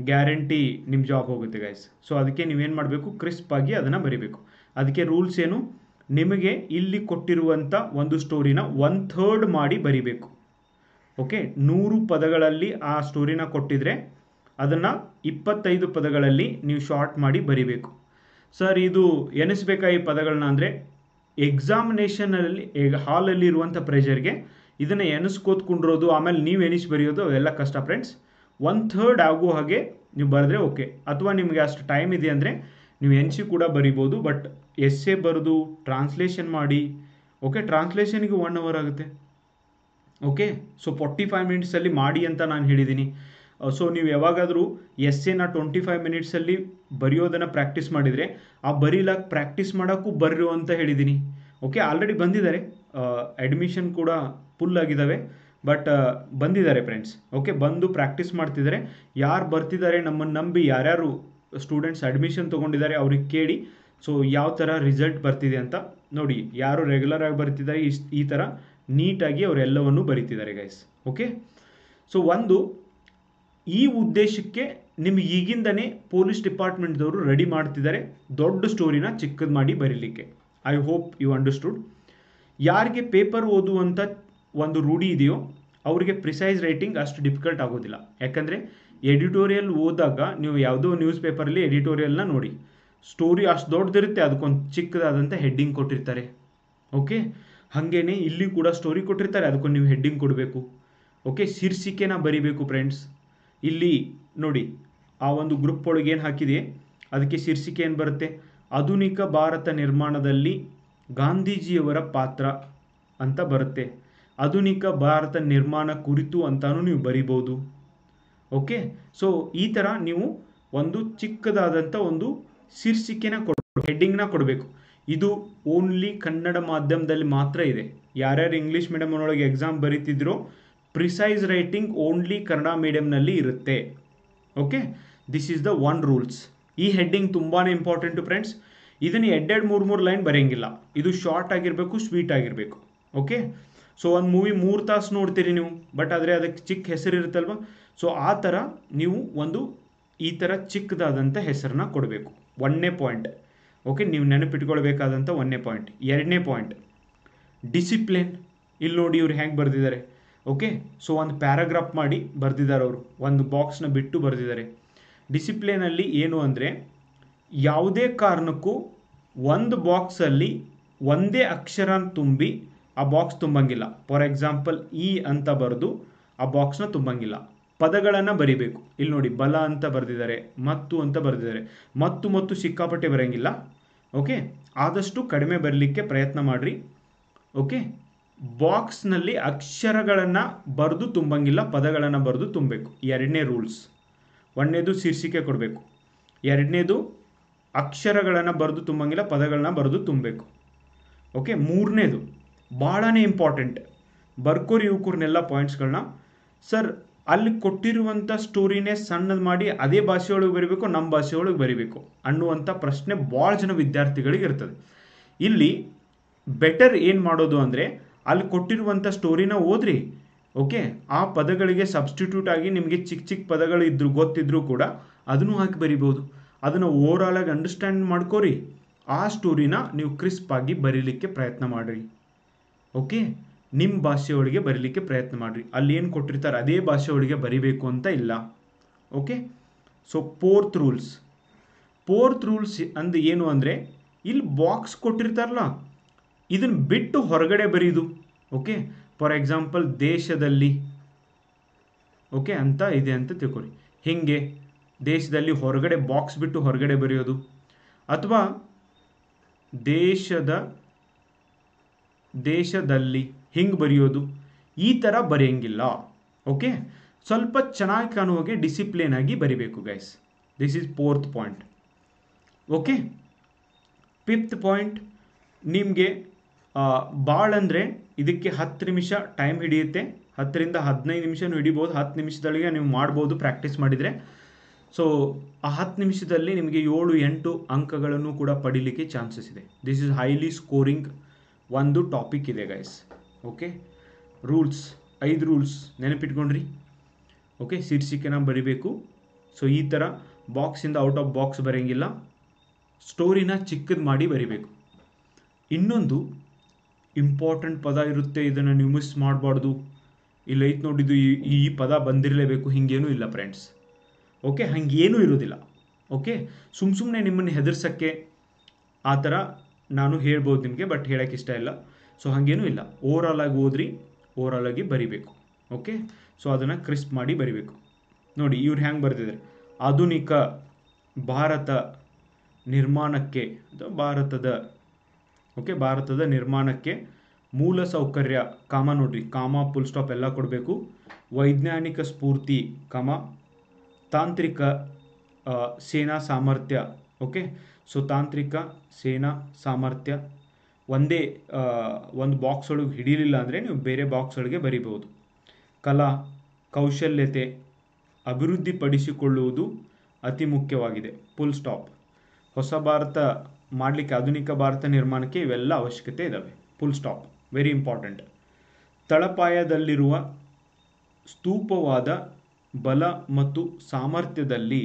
ಗ್ಯಾರಂಟಿ ನಿಮ್ಮ ಜಾಬ್ ಹೋಗುತ್ತೆ ಗೈಸ್. ಸೊ ಅದಕ್ಕೆ ನೀವೇನು ಮಾಡಬೇಕು, ಕ್ರಿಸ್ಪ್ ಆಗಿ ಅದನ್ನು ಬರಿಬೇಕು. ಅದಕ್ಕೆ ರೂಲ್ಸ್ ಏನು, ನಿಮಗೆ ಇಲ್ಲಿ ಕೊಟ್ಟಿರುವಂಥ ಒಂದು ಸ್ಟೋರಿನ 1/3 ಮಾಡಿ ಬರಿಬೇಕು. ಓಕೆ, 100 ಪದಗಳಲ್ಲಿ ಆ ಸ್ಟೋರಿನ ಕೊಟ್ಟಿದ್ರೆ ಅದನ್ನು 25 ಪದಗಳಲ್ಲಿ ನೀವು ಶಾರ್ಟ್ ಮಾಡಿ ಬರಿಬೇಕು. ಸರ್ ಇದು ಎನಿಸ್ಬೇಕಾ ಈ ಪದಗಳನ್ನ ಅಂದರೆ ಎಕ್ಸಾಮಿನೇಷನಲ್ಲಿ ಹಾಲಲ್ಲಿ ಇರುವಂಥ ಪ್ರೆಷರ್ಗೆ ಇದನ್ನು ಎನಿಸ್ಕೋತ್ಕೊಂಡಿರೋದು, ಆಮೇಲೆ ನೀವು ಎನಿಸ್ ಬರೆಯೋದು ಅವೆಲ್ಲ ಕಷ್ಟ ಫ್ರೆಂಡ್ಸ್. 1/3 ಆಗೋ ಹಾಗೆ ನೀವು ಬರೆದ್ರೆ ಓಕೆ. ಅಥವಾ ನಿಮಗೆ ಅಷ್ಟು ಟೈಮ್ ಇದೆ ಅಂದರೆ ನೀವು ಎನ್ಸಿ ಕೂಡ ಬರಿಬೋದು, ಬಟ್ ಎಸ್ಸೆ ಬರೆದು ಟ್ರಾನ್ಸ್ಲೇಷನ್ ಮಾಡಿ, ಓಕೆ, ಟ್ರಾನ್ಸ್ಲೇಷನ್ಗೆ 1 hour ಆಗುತ್ತೆ. ಓಕೆ, ಸೊ 45 ಮಿನಿಟ್ಸಲ್ಲಿ ಮಾಡಿ ಅಂತ ನಾನು ಹೇಳಿದ್ದೀನಿ. ಸೊ ನೀವು ಯಾವಾಗಾದರೂ ಎಸ್ಸೆನ 25 ಮಿನಿಟ್ಸಲ್ಲಿ ಬರೆಯೋದನ್ನು ಪ್ರಾಕ್ಟೀಸ್ ಮಾಡಿದರೆ ಆ ಬರೀಲಾಕ ಪ್ರಾಕ್ಟೀಸ್ ಮಾಡೋಕ್ಕೂ ಬರ್ರು ಅಂತ ಹೇಳಿದ್ದೀನಿ. ಓಕೆ, ಆಲ್ರೆಡಿ ಬಂದಿದ್ದಾರೆ, ಅಡ್ಮಿಷನ್ ಕೂಡ ಫುಲ್ ಆಗಿದ್ದಾವೆ, ಬಟ್ ಬಂದಿದ್ದಾರೆ ಫ್ರೆಂಡ್ಸ್. ಓಕೆ, ಬಂದು ಪ್ರಾಕ್ಟೀಸ್ ಮಾಡ್ತಿದ್ದಾರೆ. ಯಾರು ಬರ್ತಿದ್ದಾರೆ ನಮ್ಮನ್ನು ನಂಬಿ, ಯಾರ್ಯಾರು ಸ್ಟೂಡೆಂಟ್ಸ್ ಅಡ್ಮಿಷನ್ ತೊಗೊಂಡಿದ್ದಾರೆ ಅವ್ರಿಗೆ ಕೇಳಿ, ಸೊ ಯಾವ ಥರ ರಿಸಲ್ಟ್ ಬರ್ತಿದೆ ಅಂತ ನೋಡಿ. ಯಾರು ರೆಗ್ಯುಲರಾಗಿ ಬರ್ತಿದ್ದಾರೆ ಈ ಥರ ನೀಟಾಗಿ ಅವರೆಲ್ಲವನ್ನು ಬರೀತಿದ್ದಾರೆ ಗೈಸ್. ಓಕೆ, ಸೊ ಈ ಉದ್ದೇಶಕ್ಕೆ ನಿಮ್ಗೆ ಈಗಿಂದನೇ ಪೊಲೀಸ್ ಡಿಪಾರ್ಟ್ಮೆಂಟ್ದವರು ರೆಡಿ ಮಾಡ್ತಿದ್ದಾರೆ, ದೊಡ್ಡ ಸ್ಟೋರಿನ ಚಿಕ್ಕದು ಮಾಡಿ ಬರೀಲಿಕ್ಕೆ. I hope you understood. ಯಾರಿಗೆ ಪೇಪರ್ ಓದುವಂಥ ಒಂದು ರೂಢಿ ಇದೆಯೋ ಅವರಿಗೆ ಪ್ರಿಸೈಸ್ ರೈಟಿಂಗ್ ಅಷ್ಟು ಡಿಫಿಕಲ್ಟ್ ಆಗೋದಿಲ್ಲ. ಯಾಕಂದರೆ ಎಡಿಟೋರಿಯಲ್ ಓದಾಗ ನೀವು ಯಾವುದೋ ನ್ಯೂಸ್ ಪೇಪರಲ್ಲಿ ಎಡಿಟೋರಿಯಲ್ನ ನೋಡಿ, ಸ್ಟೋರಿ ಅಷ್ಟು ದೊಡ್ಡದಿರುತ್ತೆ, ಅದಕ್ಕೊಂದು ಚಿಕ್ಕದಾದಂಥ ಹೆಡ್ಡಿಂಗ್ ಕೊಟ್ಟಿರ್ತಾರೆ. ಓಕೆ, ಹಾಗೇನೆ ಇಲ್ಲಿ ಕೂಡ ಸ್ಟೋರಿ ಕೊಟ್ಟಿರ್ತಾರೆ, ಅದಕ್ಕೊಂದು ನೀವು ಹೆಡ್ಡಿಂಗ್ ಕೊಡಬೇಕು. ಓಕೆ, ಶೀರ್ಷಿಕೆನ ಬರಿಬೇಕು ಫ್ರೆಂಡ್ಸ್. ಇಲ್ಲಿ ನೋಡಿ ಆ ಒಂದು ಗ್ರೂಪ್ ಒಳಗೆ ಏನು ಹಾಕಿದೆ ಅದಕ್ಕೆ ಶೀರ್ಷಿಕೆ ಏನು ಬರುತ್ತೆ, ಆಧುನಿಕ ಭಾರತ ನಿರ್ಮಾಣದಲ್ಲಿ ಗಾಂಧೀಜಿಯವರ ಪಾತ್ರ ಅಂತ ಬರುತ್ತೆ. ಆಧುನಿಕ ಭಾರತ ನಿರ್ಮಾಣ ಕುರಿತು ಅಂತಾನು ನೀವು ಬರಿಬೋದು. ಓಕೆ, ಸೊ ಈ ಥರ ನೀವು ಒಂದು ಚಿಕ್ಕದಾದಂಥ ಒಂದು ಶೀರ್ಷಿಕೆನ ಹೆಡ್ಡಿಂಗ್ನ ಕೊಡಬೇಕು. ಇದು ಓನ್ಲಿ ಕನ್ನಡ ಮಾಧ್ಯಮದಲ್ಲಿ ಮಾತ್ರ ಇದೆ. ಯಾರ್ಯಾರು ಇಂಗ್ಲೀಷ್ ಮೀಡಿಯಮ್ನೊಳಗೆ ಎಕ್ಸಾಮ್ ಬರೀತಿದ್ರೋ ಪ್ರಿಸೈಸ್ ರೈಟಿಂಗ್ ಓನ್ಲಿ ಕನ್ನಡ ಮೀಡಿಯಮ್ನಲ್ಲಿ ಇರುತ್ತೆ. Okay, this is the one rules. ಈ ಹೆಡ್ಡಿಂಗ್ ತುಂಬಾ ಇಂಪಾರ್ಟೆಂಟು ಫ್ರೆಂಡ್ಸ್. ಇದನ್ನು 2-3 ಲೈನ್ ಬರೆಯಂಗಿಲ್ಲ, ಇದು ಶಾರ್ಟ್ ಆಗಿರಬೇಕು, ಸ್ವೀಟ್ ಆಗಿರಬೇಕು. ಓಕೆ, ಸೊ ಒಂದು ಮೂವಿ 3 ತಾಸು ನೋಡ್ತೀರಿ ನೀವು, ಬಟ್ ಆದರೆ ಅದಕ್ಕೆ ಚಿಕ್ಕ ಹೆಸರು ಇರುತ್ತಲ್ವ, ಸೊ ಆ ಥರ ನೀವು ಈ ಥರ ಚಿಕ್ಕದಾದಂಥ ಹೆಸರನ್ನ ಕೊಡಬೇಕು. 1ನೇ ಪಾಯಿಂಟ್. ಓಕೆ, ನೀವು ನೆನಪಿಟ್ಕೊಳ್ಬೇಕಾದಂಥ 1ನೇ ಪಾಯಿಂಟ್. 2ನೇ ಪಾಯಿಂಟ್ ಡಿಸಿಪ್ಲಿನ್. ಇಲ್ಲಿ ನೋಡಿ ಇವ್ರು ಹೇಗೆ ಬರೆದಿದ್ದಾರೆ. ಓಕೆ, ಸೊ ಒಂದು ಪ್ಯಾರಾಗ್ರಾಫ್ ಮಾಡಿ ಬರೆದಿದ್ದಾರೆ ಅವರು, ಒಂದು ಬಾಕ್ಸ್ನ ಬಿಟ್ಟು ಬರೆದಿದ್ದಾರೆ. ಡಿಸಿಪ್ಲಿನಲ್ಲಿ ಏನು ಅಂದರೆ ಯಾವುದೇ ಕಾರಣಕ್ಕೂ ಒಂದು ಬಾಕ್ಸಲ್ಲಿ ಒಂದೇ ಅಕ್ಷರ ತುಂಬಿ ಆ ಬಾಕ್ಸ್ ತುಂಬಂಗಿಲ್ಲ. ಫಾರ್ ಎಕ್ಸಾಂಪಲ್ ಇ ಅಂತ ಬರೆದು ಆ ಬಾಕ್ಸ್ನ ತುಂಬಂಗಿಲ್ಲ. ಪದಗಳನ್ನು ಬರಿಬೇಕು. ಇಲ್ಲಿ ನೋಡಿ ಬಲ ಅಂತ ಬರೆದಿದ್ದಾರೆ, ಮತ್ತು ಅಂತ ಬರೆದಿದ್ದಾರೆ. ಮತ್ತು ಸಿಕ್ಕಾಪಟ್ಟೆ ಬರೆಯಂಗಿಲ್ಲ. ಓಕೆ, ಆದಷ್ಟು ಕಡಿಮೆ ಬರಲಿಕ್ಕೆ ಪ್ರಯತ್ನ ಮಾಡಿರಿ. ಓಕೆ, ಬಾಕ್ಸ್ನಲ್ಲಿ ಅಕ್ಷರಗಳನ್ನು ಬರೆದು ತುಂಬಂಗಿಲ್ಲ, ಪದಗಳನ್ನು ಬರೆದು ತುಂಬಬೇಕು. 2ನೇ ರೂಲ್ಸ್. 1ನೇದು ಶೀರ್ಷಿಕೆ ಕೊಡಬೇಕು, 2ನೇದು ಅಕ್ಷರಗಳನ್ನು ಬರೆದು ತುಂಬಂಗಿಲ್ಲ, ಪದಗಳನ್ನ ಬರೆದು ತುಂಬಬೇಕು. ಓಕೆ, 3ನೇದು ಭಾಳನೇ ಇಂಪಾರ್ಟೆಂಟ್, ಬರ್ಕೋರಿ ಇವ್ಕೂರ್ನೆಲ್ಲ ಪಾಯಿಂಟ್ಸ್ಗಳನ್ನ. ಸರ್ ಅಲ್ಲಿ ಕೊಟ್ಟಿರುವಂಥ ಸ್ಟೋರಿನೇ ಸಣ್ಣದು ಮಾಡಿ ಅದೇ ಭಾಷೆಯೊಳಗೆ ಬರೀಬೇಕು, ನಮ್ಮ ಭಾಷೆಯೊಳಗೆ ಬರೀಬೇಕು ಅನ್ನುವಂಥ ಪ್ರಶ್ನೆ ಭಾಳ ಜನ ವಿದ್ಯಾರ್ಥಿಗಳಿಗೆ ಇರ್ತದೆ. ಇಲ್ಲಿ ಬೆಟರ್ ಏನು ಮಾಡೋದು ಅಂದರೆ ಅಲ್ಲಿ ಕೊಟ್ಟಿರುವಂಥ ಸ್ಟೋರಿನ ಓದ್ರಿ. ಓಕೆ, ಆ ಪದಗಳಿಗೆ ಸಬ್ಸ್ಟಿಟ್ಯೂಟ್ ಆಗಿ ನಿಮಗೆ ಚಿಕ್ಕ ಚಿಕ್ಕ ಪದಗಳು ಇದ್ರು ಗೊತ್ತಿದ್ರೂ ಕೂಡ ಅದನ್ನು ಹಾಕಿ ಬರಿಬೋದು. ಅದನ್ನು ಓವರಾಲ್ ಆಗಿ ಅಂಡರ್ಸ್ಟ್ಯಾಂಡ್ ಮಾಡ್ಕೋರಿ. ಆ ಸ್ಟೋರಿನ ನೀವು ಕ್ರಿಸ್ಪ್ ಆಗಿ ಬರೀಲಿಕ್ಕೆ ಪ್ರಯತ್ನ ಮಾಡಿರಿ. ಓಕೆ, ನಿಮ್ಮ ಭಾಷೆಯೊಳಗೆ ಬರೀಲಿಕ್ಕೆ ಪ್ರಯತ್ನ ಮಾಡಿರಿ. ಅಲ್ಲಿ ಏನು ಕೊಟ್ಟಿರ್ತಾರೆ ಅದೇ ಭಾಷೆಯೊಳಗೆ ಬರಿಬೇಕು ಅಂತ ಇಲ್ಲ. ಓಕೆ, ಸೊ ಫೋರ್ತ್ ರೂಲ್ಸ್ ಅಂದು ಏನು ಅಂದರೆ ಇಲ್ಲಿ ಬಾಕ್ಸ್ ಕೊಟ್ಟಿರ್ತಾರಲ್ಲ ಇದನ್ನು ಬಿಟ್ಟು ಹೊರಗಡೆ ಬರೀದು. ಓಕೆ, ಫಾರ್ ಎಕ್ಸಾಂಪಲ್ ದೇಶದಲ್ಲಿ ಓಕೆ ಅಂತ ಇದೆ ಅಂತ ತಿಳ್ಕೊರಿ. ಹೀಗೆ ದೇಶದಲ್ಲಿ ಹೊರಗಡೆ ಬಾಕ್ಸ್ ಬಿಟ್ಟು ಹೊರಗಡೆ ಬರೆಯೋದು, ಅಥವಾ ದೇಶದಲ್ಲಿ ಹಿಂಗೆ ಬರೆಯೋದು, ಈ ಥರ ಬರೆಯಂಗಿಲ್ಲ. ಓಕೆ, ಸ್ವಲ್ಪ ಚೆನ್ನಾಗಿ ಕಾಣುವಾಗೆ ಡಿಸಿಪ್ಲಿನ್ ಆಗಿ ಬರಿಬೇಕು guys. This is fourth point. Okay, fifth point, ನಿಮಗೆ ಭಾಳ ಅಂದರೆ ಇದಕ್ಕೆ 10 ನಿಮಿಷ ಟೈಮ್ ಹಿಡಿಯುತ್ತೆ. 10 ರಿಂದ 15 ನಿಮಿಷನೂ ಹಿಡಿಬೋದು. 10 ನಿಮಿಷದೊಳಗೆ ನೀವು ಮಾಡ್ಬೋದು ಪ್ರಾಕ್ಟೀಸ್ ಮಾಡಿದರೆ. ಸೊ ಆ 10 ನಿಮಿಷದಲ್ಲಿ ನಿಮಗೆ 7-8 ಅಂಕಗಳನ್ನು ಕೂಡ ಪಡೀಲಿಕ್ಕೆ ಚಾನ್ಸಸ್ ಇದೆ. ದಿಸ್ ಇಸ್ ಹೈಲಿ ಸ್ಕೋರಿಂಗ್ ಒಂದು ಟಾಪಿಕ್ ಇದೆ ಗೈಸ್. ಓಕೆ, ರೂಲ್ಸ್ 5 ರೂಲ್ಸ್ ನೆನಪಿಟ್ಕೊಂಡ್ರಿ. ಓಕೆ, ಶೀರ್ಷಿಕೆನ ಬರಿಬೇಕು. ಸೊ ಈ ಥರ ಬಾಕ್ಸಿಂದ ಔಟ್ ಆಫ್ ಬಾಕ್ಸ್ ಬರೆಯಂಗಿಲ್ಲ, ಸ್ಟೋರಿನ ಚಿಕ್ಕದು ಮಾಡಿ ಬರಿಬೇಕು. ಇನ್ನೊಂದು ಇಂಪಾರ್ಟೆಂಟ್ ಪದ ಇರುತ್ತೆ, ಇದನ್ನು ನೀವು ಮಿಸ್ ಮಾಡಬಾರ್ದು. ಇಲ್ಲಿ ಐತೆ ನೋಡಿದ್ದು ಈ ಪದ ಬಂದಿರಲೇಬೇಕು, ಹಿಂಗೇನೂ ಇಲ್ಲ ಫ್ರೆಂಡ್ಸ್. ಓಕೆ, ಹಂಗೇನೂ ಇರೋದಿಲ್ಲ. ಓಕೆ, ಸುಮ್ಮನೆ ನಿಮ್ಮನ್ನು ಹೆದರ್ಸೋಕ್ಕೆ ಆ ಥರ ನಾನು ಹೇಳ್ಬೋದು ನಿಮಗೆ, ಬಟ್ ಹೇಳೋಕ್ಕೆ ಇಷ್ಟ ಇಲ್ಲ. ಸೊ ಹಾಗೇನೂ ಇಲ್ಲ, ಓವರಾಲ್ ಆಗಿ ಓದ್ರಿ, ಓವರಾಲ್ ಆಗಿ ಬರಿಬೇಕು. ಓಕೆ, ಸೊ ಅದನ್ನು ಕ್ರಿಸ್ಪ್ ಮಾಡಿ ಬರಿಬೇಕು. ನೋಡಿ ಇವ್ರು ಹೆಂಗೆ ಬರೆದಿದ್ದಾರೆ, ಆಧುನಿಕ ಭಾರತ ನಿರ್ಮಾಣಕ್ಕೆ ಭಾರತದ ನಿರ್ಮಾಣಕ್ಕೆ ಮೂಲ ಸೌಕರ್ಯ ಕಾಮ, ನೋಡ್ರಿ ಕಾಮ ಫುಲ್ ಸ್ಟಾಪ್ ಎಲ್ಲ ಕೊಡಬೇಕು. ವೈಜ್ಞಾನಿಕ ಸ್ಫೂರ್ತಿ ಕಾಮ, ತಾಂತ್ರಿಕ ಸೇನಾ ಸಾಮರ್ಥ್ಯ. ಓಕೆ, ಸೊ ತಾಂತ್ರಿಕ ಸೇನಾ ಸಾಮರ್ಥ್ಯ ಒಂದೇ ಒಂದು ಬಾಕ್ಸ್ ಒಳಗೆ ಹಿಡಿಲಿಲ್ಲ ಅಂದರೆ ನೀವು ಬೇರೆ ಬಾಕ್ಸ್ ಒಳಗೆ ಬರಿಬೋದು. ಕಲಾ ಕೌಶಲ್ಯತೆ ಅಭಿವೃದ್ಧಿಪಡಿಸಿಕೊಳ್ಳುವುದು ಅತಿ ಮುಖ್ಯವಾಗಿದೆ, ಫುಲ್ ಸ್ಟಾಪ್. ಹೊಸ ಭಾರತ ಮಾಡಲಿಕ್ಕೆ, ಆಧುನಿಕ ಭಾರತ ನಿರ್ಮಾಣಕ್ಕೆ ಇವೆಲ್ಲ ಅವಶ್ಯಕತೆ ಇದ್ದಾವೆ, ಫುಲ್ ಸ್ಟಾಪ್, ವೆರಿ ಇಂಪಾರ್ಟೆಂಟ್. ತಳಪಾಯದಲ್ಲಿರುವ ಸ್ತೂಪವಾದ ಬಲ ಮತ್ತು ಸಾಮರ್ಥ್ಯದಲ್ಲಿ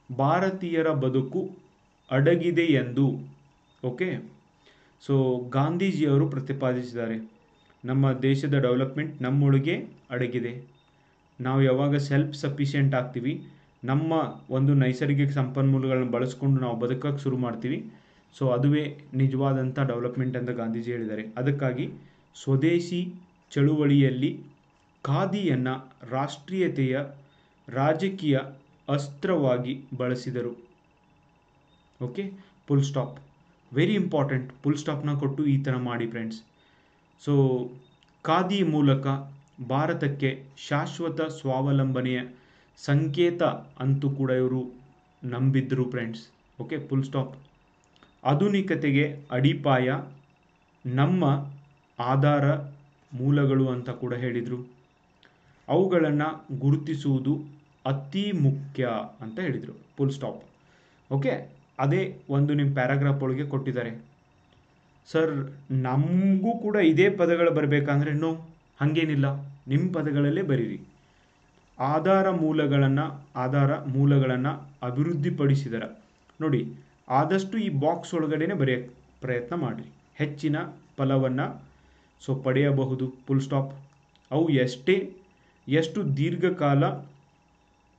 ಭಾರತೀಯರ ಬದುಕು ಅಡಗಿದೆ ಎಂದು ಓಕೆ ಸೊ ಗಾಂಧೀಜಿಯವರು ಪ್ರತಿಪಾದಿಸಿದ್ದಾರೆ. ನಮ್ಮ ದೇಶದ ಡೆವಲಪ್ಮೆಂಟ್ ನಮ್ಮೊಳಗೆ ಅಡಗಿದೆ. ನಾವು ಯಾವಾಗ ಸೆಲ್ಫ್ ಸಫಿಷಿಯೆಂಟ್ ಆಗ್ತೀವಿ, ನಮ್ಮ ಒಂದು ನೈಸರ್ಗಿಕ ಸಂಪನ್ಮೂಲಗಳನ್ನು ಬಳಸ್ಕೊಂಡು ನಾವು ಬದುಕಕ್ಕೆ ಶುರು ಮಾಡ್ತೀವಿ. ಸೊ ಅದುವೇ ನಿಜವಾದಂಥ ಡೆವಲಪ್ಮೆಂಟ್ ಅಂತ ಗಾಂಧೀಜಿ ಹೇಳಿದ್ದಾರೆ. ಅದಕ್ಕಾಗಿ ಸ್ವದೇಶಿ ಚಳುವಳಿಯಲ್ಲಿ ಖಾದಿಯನ್ನು ರಾಷ್ಟ್ರೀಯತೆಯ ರಾಜಕೀಯ ಅಸ್ತ್ರವಾಗಿ ಬಳಸಿದರು. Okay, full stop, very important. Full ಸ್ಟಾಪ್ನ ಕೊಟ್ಟು ಈ ಥರ ಮಾಡಿ ಫ್ರೆಂಡ್ಸ್. ಸೊ ಖಾದಿ ಮೂಲಕ ಭಾರತಕ್ಕೆ ಶಾಶ್ವತ ಸ್ವಾವಲಂಬನೆಯ ಸಂಕೇತ ಅಂತೂ ಕೂಡ ಇವರು ನಂಬಿದ್ರು ಫ್ರೆಂಡ್ಸ್. Okay, full stop. ಆಧುನಿಕತೆಗೆ ಅಡಿಪಾಯ ನಮ್ಮ ಆಧಾರ ಮೂಲಗಳು ಅಂತ ಕೂಡ ಹೇಳಿದರು. ಅವುಗಳನ್ನು ಗುರುತಿಸುವುದು ಅತಿ ಮುಖ್ಯ ಅಂತ ಹೇಳಿದರು, ಫುಲ್ ಸ್ಟಾಪ್. ಓಕೆ, ಅದೇ ಒಂದು ನಿಮ್ಮ ಪ್ಯಾರಾಗ್ರಾಫ್ ಒಳಗೆ ಕೊಟ್ಟಿದ್ದಾರೆ. ಸರ್ ನಮಗೂ ಕೂಡ ಇದೇ ಪದಗಳು ಬರಬೇಕಂದ್ರೆ ನೋ, ಹಾಗೇನಿಲ್ಲ, ನಿಮ್ಮ ಪದಗಳಲ್ಲೇ ಬರೀರಿ. ಆಧಾರ ಮೂಲಗಳನ್ನು ಅಭಿವೃದ್ಧಿಪಡಿಸಿದರ. ನೋಡಿ, ಆದಷ್ಟು ಈ ಬಾಕ್ಸ್ ಒಳಗಡೆನೆ ಬರೆಯೋಕ್ಕೆ ಪ್ರಯತ್ನ ಮಾಡಿರಿ. ಹೆಚ್ಚಿನ ಫಲವನ್ನು ಪಡೆಯಬಹುದು, ಫುಲ್ ಸ್ಟಾಪ್. ಅವು ಎಷ್ಟು ದೀರ್ಘಕಾಲ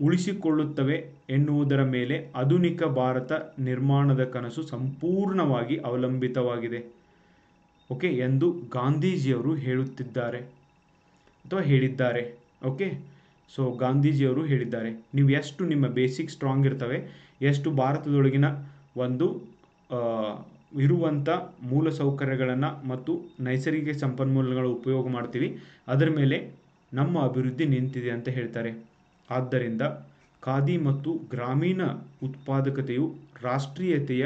ಉಳಿಸಿಕೊಳ್ಳುತ್ತವೆ ಎನ್ನುವುದರ ಮೇಲೆ ಆಧುನಿಕ ಭಾರತ ನಿರ್ಮಾಣದ ಕನಸು ಸಂಪೂರ್ಣವಾಗಿ ಅವಲಂಬಿತವಾಗಿದೆ ಓಕೆ ಎಂದು ಗಾಂಧೀಜಿಯವರು ಹೇಳುತ್ತಿದ್ದಾರೆ ಅಥವಾ ಹೇಳಿದ್ದಾರೆ. ಓಕೆ, ಸೊ ಗಾಂಧೀಜಿಯವರು ಹೇಳಿದ್ದಾರೆ, ನೀವು ಎಷ್ಟು ನಿಮ್ಮ ಬೇಸಿಕ್ ಸ್ಟ್ರಾಂಗ್ ಇರ್ತವೆ, ಎಷ್ಟು ಭಾರತದೊಳಗಿನ ಒಂದು ಇರುವಂಥ ಮೂಲ ಸೌಕರ್ಯಗಳನ್ನು ಮತ್ತು ನೈಸರ್ಗಿಕ ಸಂಪನ್ಮೂಲಗಳ ಉಪಯೋಗ ಮಾಡ್ತೀವಿ, ಅದರ ಮೇಲೆ ನಮ್ಮ ಅಭಿವೃದ್ಧಿ ನಿಂತಿದೆ ಅಂತ ಹೇಳ್ತಾರೆ. ಆದ್ದರಿಂದ ಖಾದಿ ಮತ್ತು ಗ್ರಾಮೀಣ ಉತ್ಪಾದಕತೆಯು ರಾಷ್ಟ್ರೀಯತೆಯ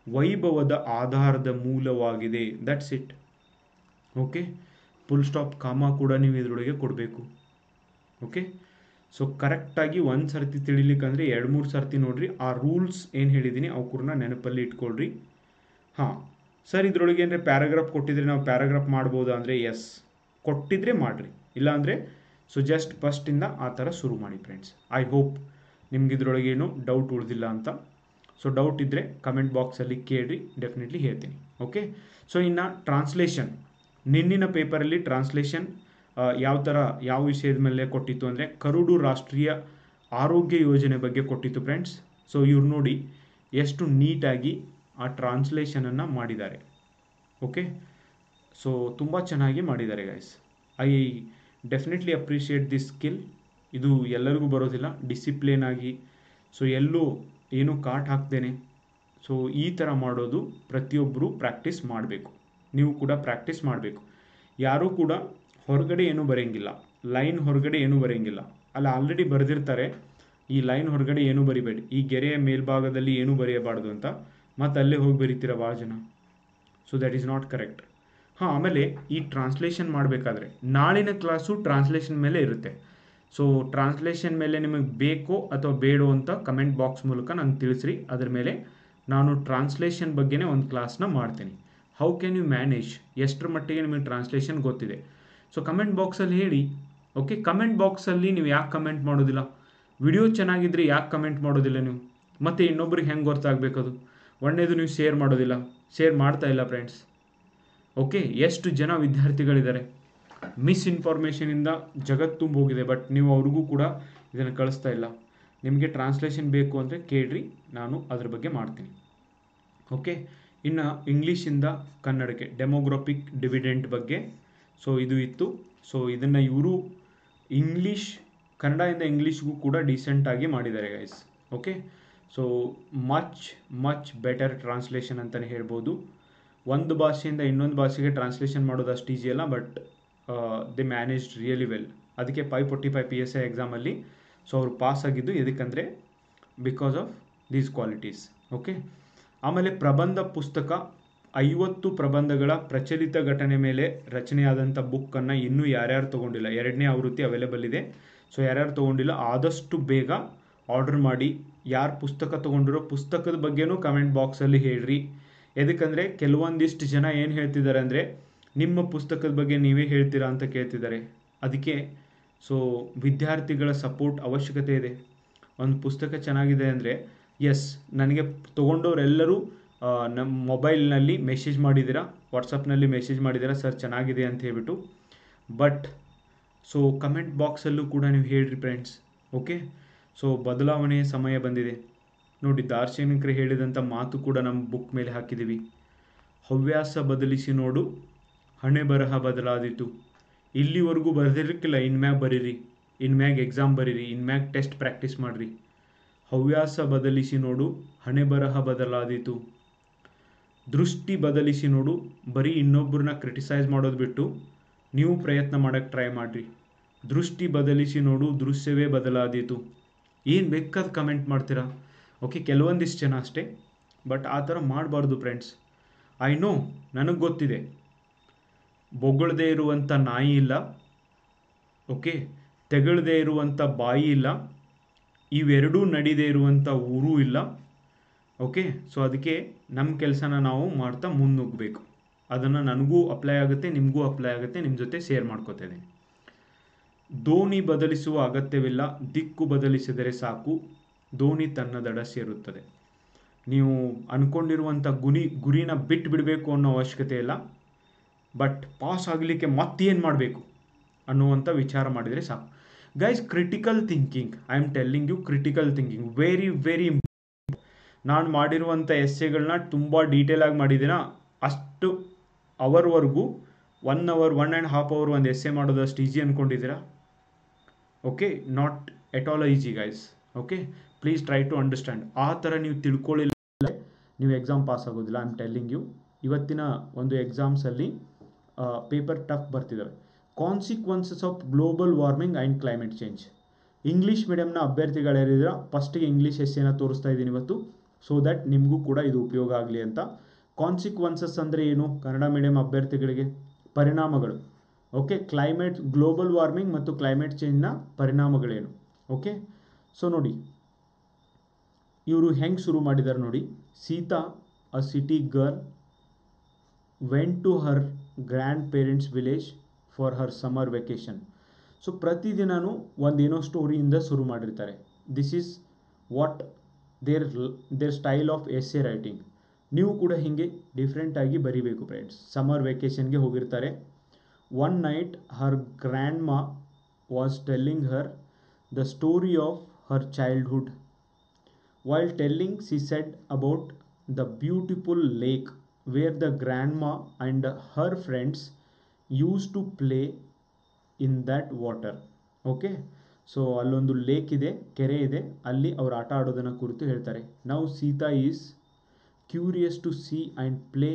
ವೈಭವದ ಆಧಾರದ ಮೂಲವಾಗಿದೆ. That's it. Okay, full stop ಕಾಮ ಕೂಡ ನೀವು ಇದರೊಳಗೆ ಕೊಡಬೇಕು. ಓಕೆ, ಸೊ ಕರೆಕ್ಟಾಗಿ ಒಂದು ಸರ್ತಿ ತಿಳಿಲಿಕ್ಕಂದರೆ 2-3 ಸರ್ತಿ ನೋಡ್ರಿ. ಆ ರೂಲ್ಸ್ ಏನು ಹೇಳಿದ್ದೀನಿ ಅವ್ಕೂರನ್ನ ನೆನಪಲ್ಲಿ ಇಟ್ಕೊಳ್ರಿ. ಹಾಂ ಸರ್, ಇದರೊಳಗೆ ಏನಂದರೆ ಪ್ಯಾರಾಗ್ರಾಫ್ ಕೊಟ್ಟಿದ್ರೆ ನಾವು ಪ್ಯಾರಾಗ್ರಾಫ್ ಮಾಡ್ಬೋದಾ ಅಂದರೆ ಎಸ್, ಕೊಟ್ಟಿದ್ರೆ ಮಾಡಿರಿ, ಇಲ್ಲಾಂದರೆ ಸೊ ಜಸ್ಟ್ ಫಸ್ಟಿಂದ ಆ ಥರ ಶುರು ಮಾಡಿ ಫ್ರೆಂಡ್ಸ್. ಐ ಹೋಪ್ ನಿಮ್ಗೆ ಇದರೊಳಗೆ ಏನು ಡೌಟ್ ಉಳಿದಿಲ್ಲ ಅಂತ. ಸೊ ಡೌಟ್ ಇದ್ದರೆ ಕಮೆಂಟ್ ಬಾಕ್ಸಲ್ಲಿ ಕೇಳಿರಿ, ಡೆಫಿನೆಟ್ಲಿ ಹೇಳ್ತೀನಿ. ಓಕೆ, ಸೊ ಇನ್ನು ಟ್ರಾನ್ಸ್ಲೇಷನ್, ನಿನ್ನಿನ ಪೇಪರಲ್ಲಿ ಟ್ರಾನ್ಸ್ಲೇಷನ್ ಯಾವ ಥರ ಯಾವ ವಿಷಯದ ಮೇಲೆ ಕೊಟ್ಟಿತ್ತು ಅಂದರೆ ಕರುಡು ರಾಷ್ಟ್ರೀಯ ಆರೋಗ್ಯ ಯೋಜನೆ ಬಗ್ಗೆ ಕೊಟ್ಟಿತ್ತು ಫ್ರೆಂಡ್ಸ್. ಸೊ ಇವ್ರು ನೋಡಿ ಎಷ್ಟು ನೀಟಾಗಿ ಆ ಟ್ರಾನ್ಸ್ಲೇಷನನ್ನು ಮಾಡಿದ್ದಾರೆ. ಓಕೆ, ಸೊ ತುಂಬ ಚೆನ್ನಾಗಿ ಮಾಡಿದ್ದಾರೆ guys. I definitely appreciate this skill. ಇದು ಎಲ್ಲರಿಗೂ ಬರೋದಿಲ್ಲ, ಡಿಸಿಪ್ಲಿನ್ ಆಗಿ, ಸೊ ಎಲ್ಲೂ ಏನೂ ಕಾಟ್ ಹಾಕ್ದೇನೆ ಸೊ ಈ ಥರ ಮಾಡೋದು ಪ್ರತಿಯೊಬ್ಬರು ಪ್ರಾಕ್ಟೀಸ್ ಮಾಡಬೇಕು. ನೀವು ಕೂಡ ಪ್ರಾಕ್ಟೀಸ್ ಮಾಡಬೇಕು. ಯಾರೂ ಕೂಡ ಹೊರಗಡೆ ಏನೂ ಬರೆಯಂಗಿಲ್ಲ, ಲೈನ್ ಹೊರಗಡೆ ಏನೂ ಬರೆಯಂಗಿಲ್ಲ. ಅಲ್ಲಿ ಆಲ್ರೆಡಿ ಬರೆದಿರ್ತಾರೆ ಈ ಲೈನ್ ಹೊರಗಡೆ ಏನೂ ಬರಿಬೇಡಿ, ಈ ಗೆರೆಯ ಮೇಲ್ಭಾಗದಲ್ಲಿ ಏನೂ ಬರೆಯಬಾರ್ದು ಅಂತ, ಮತ್ತು ಅಲ್ಲೇ ಹೋಗಿ ಬರೀತೀರ ಭಾಳ ಜನ. So that is not correct. ಹಾಂ, ಆಮೇಲೆ ಈ ಟ್ರಾನ್ಸ್ಲೇಷನ್ ಮಾಡಬೇಕಾದ್ರೆ ನಾಳಿನ ಕ್ಲಾಸು ಟ್ರಾನ್ಸ್ಲೇಷನ್ ಮೇಲೆ ಇರುತ್ತೆ. ಸೊ ಟ್ರಾನ್ಸ್ಲೇಷನ್ ಮೇಲೆ ನಿಮಗೆ ಬೇಕೋ ಅಥವಾ ಬೇಡೋ ಅಂತ ಕಮೆಂಟ್ ಬಾಕ್ಸ್ ಮೂಲಕ ನಂಗೆ ತಿಳಿಸ್ರಿ. ಅದ್ರ ಮೇಲೆ ನಾನು ಟ್ರಾನ್ಸ್ಲೇಷನ್ ಬಗ್ಗೆನೇ ಒಂದು ಕ್ಲಾಸ್ನ ಮಾಡ್ತೀನಿ. ಹೌ ಕ್ಯಾನ್ ಯು ಮ್ಯಾನೇಜ್, ಎಷ್ಟರ ಮಟ್ಟಿಗೆ ನಿಮಗೆ ಟ್ರಾನ್ಸ್ಲೇಷನ್ ಗೊತ್ತಿದೆ, ಸೊ ಕಮೆಂಟ್ ಬಾಕ್ಸಲ್ಲಿ ಹೇಳಿ. ಓಕೆ, ಕಮೆಂಟ್ ಬಾಕ್ಸಲ್ಲಿ ನೀವು ಯಾಕೆ ಕಮೆಂಟ್ ಮಾಡೋದಿಲ್ಲ? ವಿಡಿಯೋ ಚೆನ್ನಾಗಿದ್ದರೆ ಯಾಕೆ ಕಮೆಂಟ್ ಮಾಡೋದಿಲ್ಲ ನೀವು? ಮತ್ತು ಇನ್ನೊಬ್ರಿಗೆ ಹೆಂಗೆ ಗೊತ್ತಾಗಬೇಕದು? ಒಳ್ಳೆಯದು ನೀವು ಶೇರ್ ಮಾಡೋದಿಲ್ಲ, ಶೇರ್ ಮಾಡ್ತಾ ಇಲ್ಲ ಫ್ರೆಂಡ್ಸ್. ಓಕೆ, ಎಷ್ಟು ಜನ ವಿದ್ಯಾರ್ಥಿಗಳಿದ್ದಾರೆ, ಮಿಸ್ಇನ್ಫಾರ್ಮೇಷನಿಂದ ಜಗತ್ತು ತುಂಬ ಹೋಗಿದೆ, ಬಟ್ ನೀವು ಅವ್ರಿಗೂ ಕೂಡ ಇದನ್ನು ಕಳಿಸ್ತಾ ಇಲ್ಲ. ನಿಮಗೆ ಟ್ರಾನ್ಸ್ಲೇಷನ್ ಬೇಕು ಅಂದರೆ ಕೇಳ್ರಿ, ನಾನು ಅದ್ರ ಬಗ್ಗೆ ಮಾಡ್ತೀನಿ. ಓಕೆ, ಇನ್ನು ಇಂಗ್ಲೀಷಿಂದ ಕನ್ನಡಕ್ಕೆ ಡೆಮೋಗ್ರಫಿಕ್ ಡಿವಿಡೆಂಟ್ ಬಗ್ಗೆ ಸೊ ಇದು ಇತ್ತು. ಸೊ ಇದನ್ನು ಇವರು ಇಂಗ್ಲೀಷ್ ಕನ್ನಡದಿಂದ ಇಂಗ್ಲೀಷ್ಗೂ ಕೂಡ ಡೀಸೆಂಟಾಗಿ ಮಾಡಿದ್ದಾರೆ guys. Okay, so much better translation ಅಂತಲೇ ಹೇಳ್ಬೋದು. ಒಂದು ಭಾಷೆಯಿಂದ ಇನ್ನೊಂದು ಭಾಷೆಗೆ ಟ್ರಾನ್ಸ್ಲೇಷನ್ ಮಾಡೋದು ಅಷ್ಟು ಈಸಿ ಅಲ್ಲ, but they managed really well. ಅದಕ್ಕೆ 545 PSI ಎಕ್ಸಾಮಲ್ಲಿ ಸೊ ಅವರು ಪಾಸ್ ಆಗಿದ್ದು ಎದಕ್ಕಂದರೆ because of these qualities. Okay, ಆಮೇಲೆ ಪ್ರಬಂಧ ಪುಸ್ತಕ 50 ಪ್ರಬಂಧಗಳ ಪ್ರಚಲಿತ ಘಟನೆ ಮೇಲೆ ರಚನೆಯಾದಂಥ ಬುಕ್ಕನ್ನು ಇನ್ನೂ ಯಾರ್ಯಾರು ತೊಗೊಂಡಿಲ್ಲ, 2ನೇ ಆವೃತ್ತಿ ಅವೈಲೇಬಲ್ ಇದೆ. ಸೊ ಯಾರ್ಯಾರು ತೊಗೊಂಡಿಲ್ಲ ಆದಷ್ಟು ಬೇಗ ಆರ್ಡರ್ ಮಾಡಿ. ಯಾರು ಪುಸ್ತಕ ತೊಗೊಂಡಿರೋ ಪುಸ್ತಕದ ಬಗ್ಗೆನೂ ಕಮೆಂಟ್ ಬಾಕ್ಸಲ್ಲಿ ಹೇಳ್ರಿ. ಎದಕ್ಕಂದರೆ ಕೆಲವೊಂದಿಷ್ಟು ಜನ ಏನು ಹೇಳ್ತಿದ್ದಾರೆ ಅಂದರೆ ನಿಮ್ಮ ಪುಸ್ತಕದ ಬಗ್ಗೆ ನೀವೇ ಹೇಳ್ತೀರಾ ಅಂತ ಕೇಳ್ತಿದ್ದಾರೆ. ಅದಕ್ಕೆ ಸೊ ವಿದ್ಯಾರ್ಥಿಗಳ ಸಪೋರ್ಟ್ ಅವಶ್ಯಕತೆ ಇದೆ. ಒಂದು ಪುಸ್ತಕ ಚೆನ್ನಾಗಿದೆ ಅಂದರೆ ಎಸ್, ನನಗೆ ತೊಗೊಂಡವರೆಲ್ಲರೂ ನಮ್ಮ ಮೊಬೈಲ್ನಲ್ಲಿ ಮೆಸೇಜ್ ಮಾಡಿದ್ದೀರಾ, ವಾಟ್ಸಪ್ನಲ್ಲಿ ಮೆಸೇಜ್ ಮಾಡಿದ್ದೀರಾ ಸರ್ ಚೆನ್ನಾಗಿದೆ ಅಂತ ಹೇಳ್ಬಿಟ್ಟು. ಬಟ್ ಸೊ ಕಮೆಂಟ್ ಬಾಕ್ಸಲ್ಲೂ ಕೂಡ ನೀವು ಹೇಳ್ರಿ ಫ್ರೆಂಡ್ಸ್. ಓಕೆ, ಸೊ ಬದಲಾವಣೆಯ ಸಮಯ ಬಂದಿದೆ ನೋಡಿ. ದಾರ್ಶನಿಕರು ಹೇಳಿದಂಥ ಮಾತು ಕೂಡ ನಮ್ಮ ಬುಕ್ ಮೇಲೆ ಹಾಕಿದ್ದೀವಿ. ಹವ್ಯಾಸ ಬದಲಿಸಿ ನೋಡು, ಹಣೆ ಬರಹ ಬದಲಾದೀತು. ಇಲ್ಲಿವರೆಗೂ ಬರೆದಿರಕ್ಕಿಲ್ಲ, ಇನ್ಮ್ಯಾಗ ಬರೀರಿ, ಇನ್ಮ್ಯಾಗ ಎಕ್ಸಾಮ್ ಬರೀರಿ, ಇನ್ಮ್ಯಾಗ ಟೆಸ್ಟ್ ಪ್ರಾಕ್ಟೀಸ್ ಮಾಡಿರಿ. ಹವ್ಯಾಸ ಬದಲಿಸಿ ನೋಡು, ಹಣೆ ಬರಹ ಬದಲಾದೀತು. ದೃಷ್ಟಿ ಬದಲಿಸಿ ನೋಡು, ಬರೀ ಇನ್ನೊಬ್ಬರನ್ನ ಕ್ರಿಟಿಸೈಸ್ ಮಾಡೋದು ಬಿಟ್ಟು ನೀವು ಪ್ರಯತ್ನ ಮಾಡೋಕ್ಕೆ ಟ್ರೈ ಮಾಡಿರಿ. ದೃಷ್ಟಿ ಬದಲಿಸಿ ನೋಡು, ದೃಶ್ಯವೇ ಬದಲಾದೀತು. ಏನು ಬೇಕಾದ ಕಮೆಂಟ್ ಮಾಡ್ತೀರಾ. ಓಕೆ, ಕೆಲವೊಂದಿಷ್ಟು ಜನ ಅಷ್ಟೇ, ಬಟ್ ಆ ಥರ ಮಾಡಬಾರ್ದು ಫ್ರೆಂಡ್ಸ್. ಐ ನೋ, ನನಗೆ ಗೊತ್ತಿದೆ, ಬೊಗಳದೇ ಇರುವಂಥ ನಾಯಿ ಇಲ್ಲ, ಓಕೆ, ತೆಗಳದೇ ಇರುವಂಥ ಬಾಯಿ ಇಲ್ಲ, ಇವೆರಡೂ ನಡೀದೇ ಇರುವಂಥ ಊರೂ ಇಲ್ಲ. ಓಕೆ, ಸೊ ಅದಕ್ಕೆ ನಮ್ಮ ಕೆಲಸನ ನಾವು ಮಾಡ್ತಾ ಮುನ್ನುಗ್ಗಬೇಕು. ಅದನ್ನು ನನಗೂ ಅಪ್ಲೈ ಆಗುತ್ತೆ, ನಿಮಗೂ ಅಪ್ಲೈ ಆಗುತ್ತೆ, ನಿಮ್ಮ ಜೊತೆ ಶೇರ್ ಮಾಡ್ಕೋತಾ ಇದ್ದೀನಿ. ದೋಣಿ ಬದಲಿಸುವ ಅಗತ್ಯವಿಲ್ಲ, ದಿಕ್ಕು ಬದಲಿಸಿದರೆ ಸಾಕು, ದೋಣಿ ತನ್ನ ದಡ ಸೇರುತ್ತದೆ. ನೀವು ಅಂದ್ಕೊಂಡಿರುವಂಥ ಗುರಿನ ಬಿಟ್ಟು ಬಿಡಬೇಕು ಅನ್ನೋ ಅವಶ್ಯಕತೆ ಇಲ್ಲ, ಬಟ್ ಪಾಸ್ ಆಗಲಿಕ್ಕೆ ಮತ್ತೇನು ಮಾಡಬೇಕು ಅನ್ನುವಂಥ ವಿಚಾರ ಮಾಡಿದರೆ ಸಾಕು guys. Critical thinking, I am telling you, critical thinking very very important. ನಾನು ಮಾಡಿರುವಂಥ ಎಸ್ಸೆಗಳನ್ನ ತುಂಬ ಡೀಟೇಲಾಗಿ ಮಾಡಿದ್ದೀನ. ಅಷ್ಟು ಅವರ್ವರೆಗೂ 1 ಅವರ್ 1.5 ಅವರ್ ಒಂದು ಎಸ್ಸೆ ಮಾಡೋದು ಅಷ್ಟು ಈಸಿ ಅಂದ್ಕೊಂಡಿದ್ದೀರಾ? Okay, not at all easy guys. Okay, please try to understand. ಆ ಥರ ನೀವು ತಿಳ್ಕೊಳ್ಳಿಲ್ಲ ನೀವು ಎಕ್ಸಾಮ್ ಪಾಸ್ ಆಗೋದಿಲ್ಲ. I am telling you. ಇವತ್ತಿನ ಒಂದು ಎಕ್ಸಾಮ್ಸಲ್ಲಿ ಪೇಪರ್ ಟಫ್ ಬರ್ತಿದ್ದಾವೆ. Consequences of global warming and climate change. English ಮೀಡಿಯಮ್ನ ಅಭ್ಯರ್ಥಿಗಳಿದ್ದೀರ, ಫಸ್ಟಿಗೆ ಇಂಗ್ಲೀಷ್ ಎಸ್ಸೆನ ತೋರಿಸ್ತಾ ಇದ್ದೀನಿ ಇವತ್ತು, ಸೊ ದ್ಯಾಟ್ ನಿಮಗೂ ಕೂಡ ಇದು ಉಪಯೋಗ ಆಗಲಿ ಅಂತ. ಕಾನ್ಸಿಕ್ವೆನ್ಸಸ್ ಅಂದರೆ ಏನು? ಕನ್ನಡ ಮೀಡಿಯಮ್ ಅಭ್ಯರ್ಥಿಗಳಿಗೆ ಪರಿಣಾಮಗಳು. ಓಕೆ, ಕ್ಲೈಮೇಟ್, ಗ್ಲೋಬಲ್ ವಾರ್ಮಿಂಗ್ ಮತ್ತು ಕ್ಲೈಮೇಟ್ ಚೇಂಜ್ನ ಪರಿಣಾಮಗಳೇನು. ಓಕೆ, ಸೊ ನೋಡಿ ಇವರು ಹೆಂಗೆ ಶುರು ಮಾಡಿದ್ದಾರೆ ನೋಡಿ. Sita, a city girl, went to her grand parents village for her summer vacation. So ಪ್ರತಿದಿನವೂ ಒಂದೇನೋ ಸ್ಟೋರಿಯಿಂದ ಶುರು ಮಾಡಿರ್ತಾರೆ. This is what their style of essay writing. ನೀವು ಕೂಡ ಹೀಗೆ ಡಿಫ್ರೆಂಟಾಗಿ ಬರೀಬೇಕು ಫ್ರೆಂಡ್ಸ್. ಸಮ್ಮರ್ ವೆಕೇಷನ್ಗೆ ಹೋಗಿರ್ತಾರೆ. One night her grand ma was telling her the story of her childhood. While telling, she said about the beautiful lake where the grandma and her friends used to play in that water. Okay, so ಅಲ್ಲೊಂದು lake ಇದೆ, ಕೆರೆ ಇದೆ, ಅಲ್ಲಿ ಅವ್ರು ಆಟ ಆಡೋದನ್ನು ಕುರಿತು ಹೇಳ್ತಾರೆ. Now Sita is curious to see and play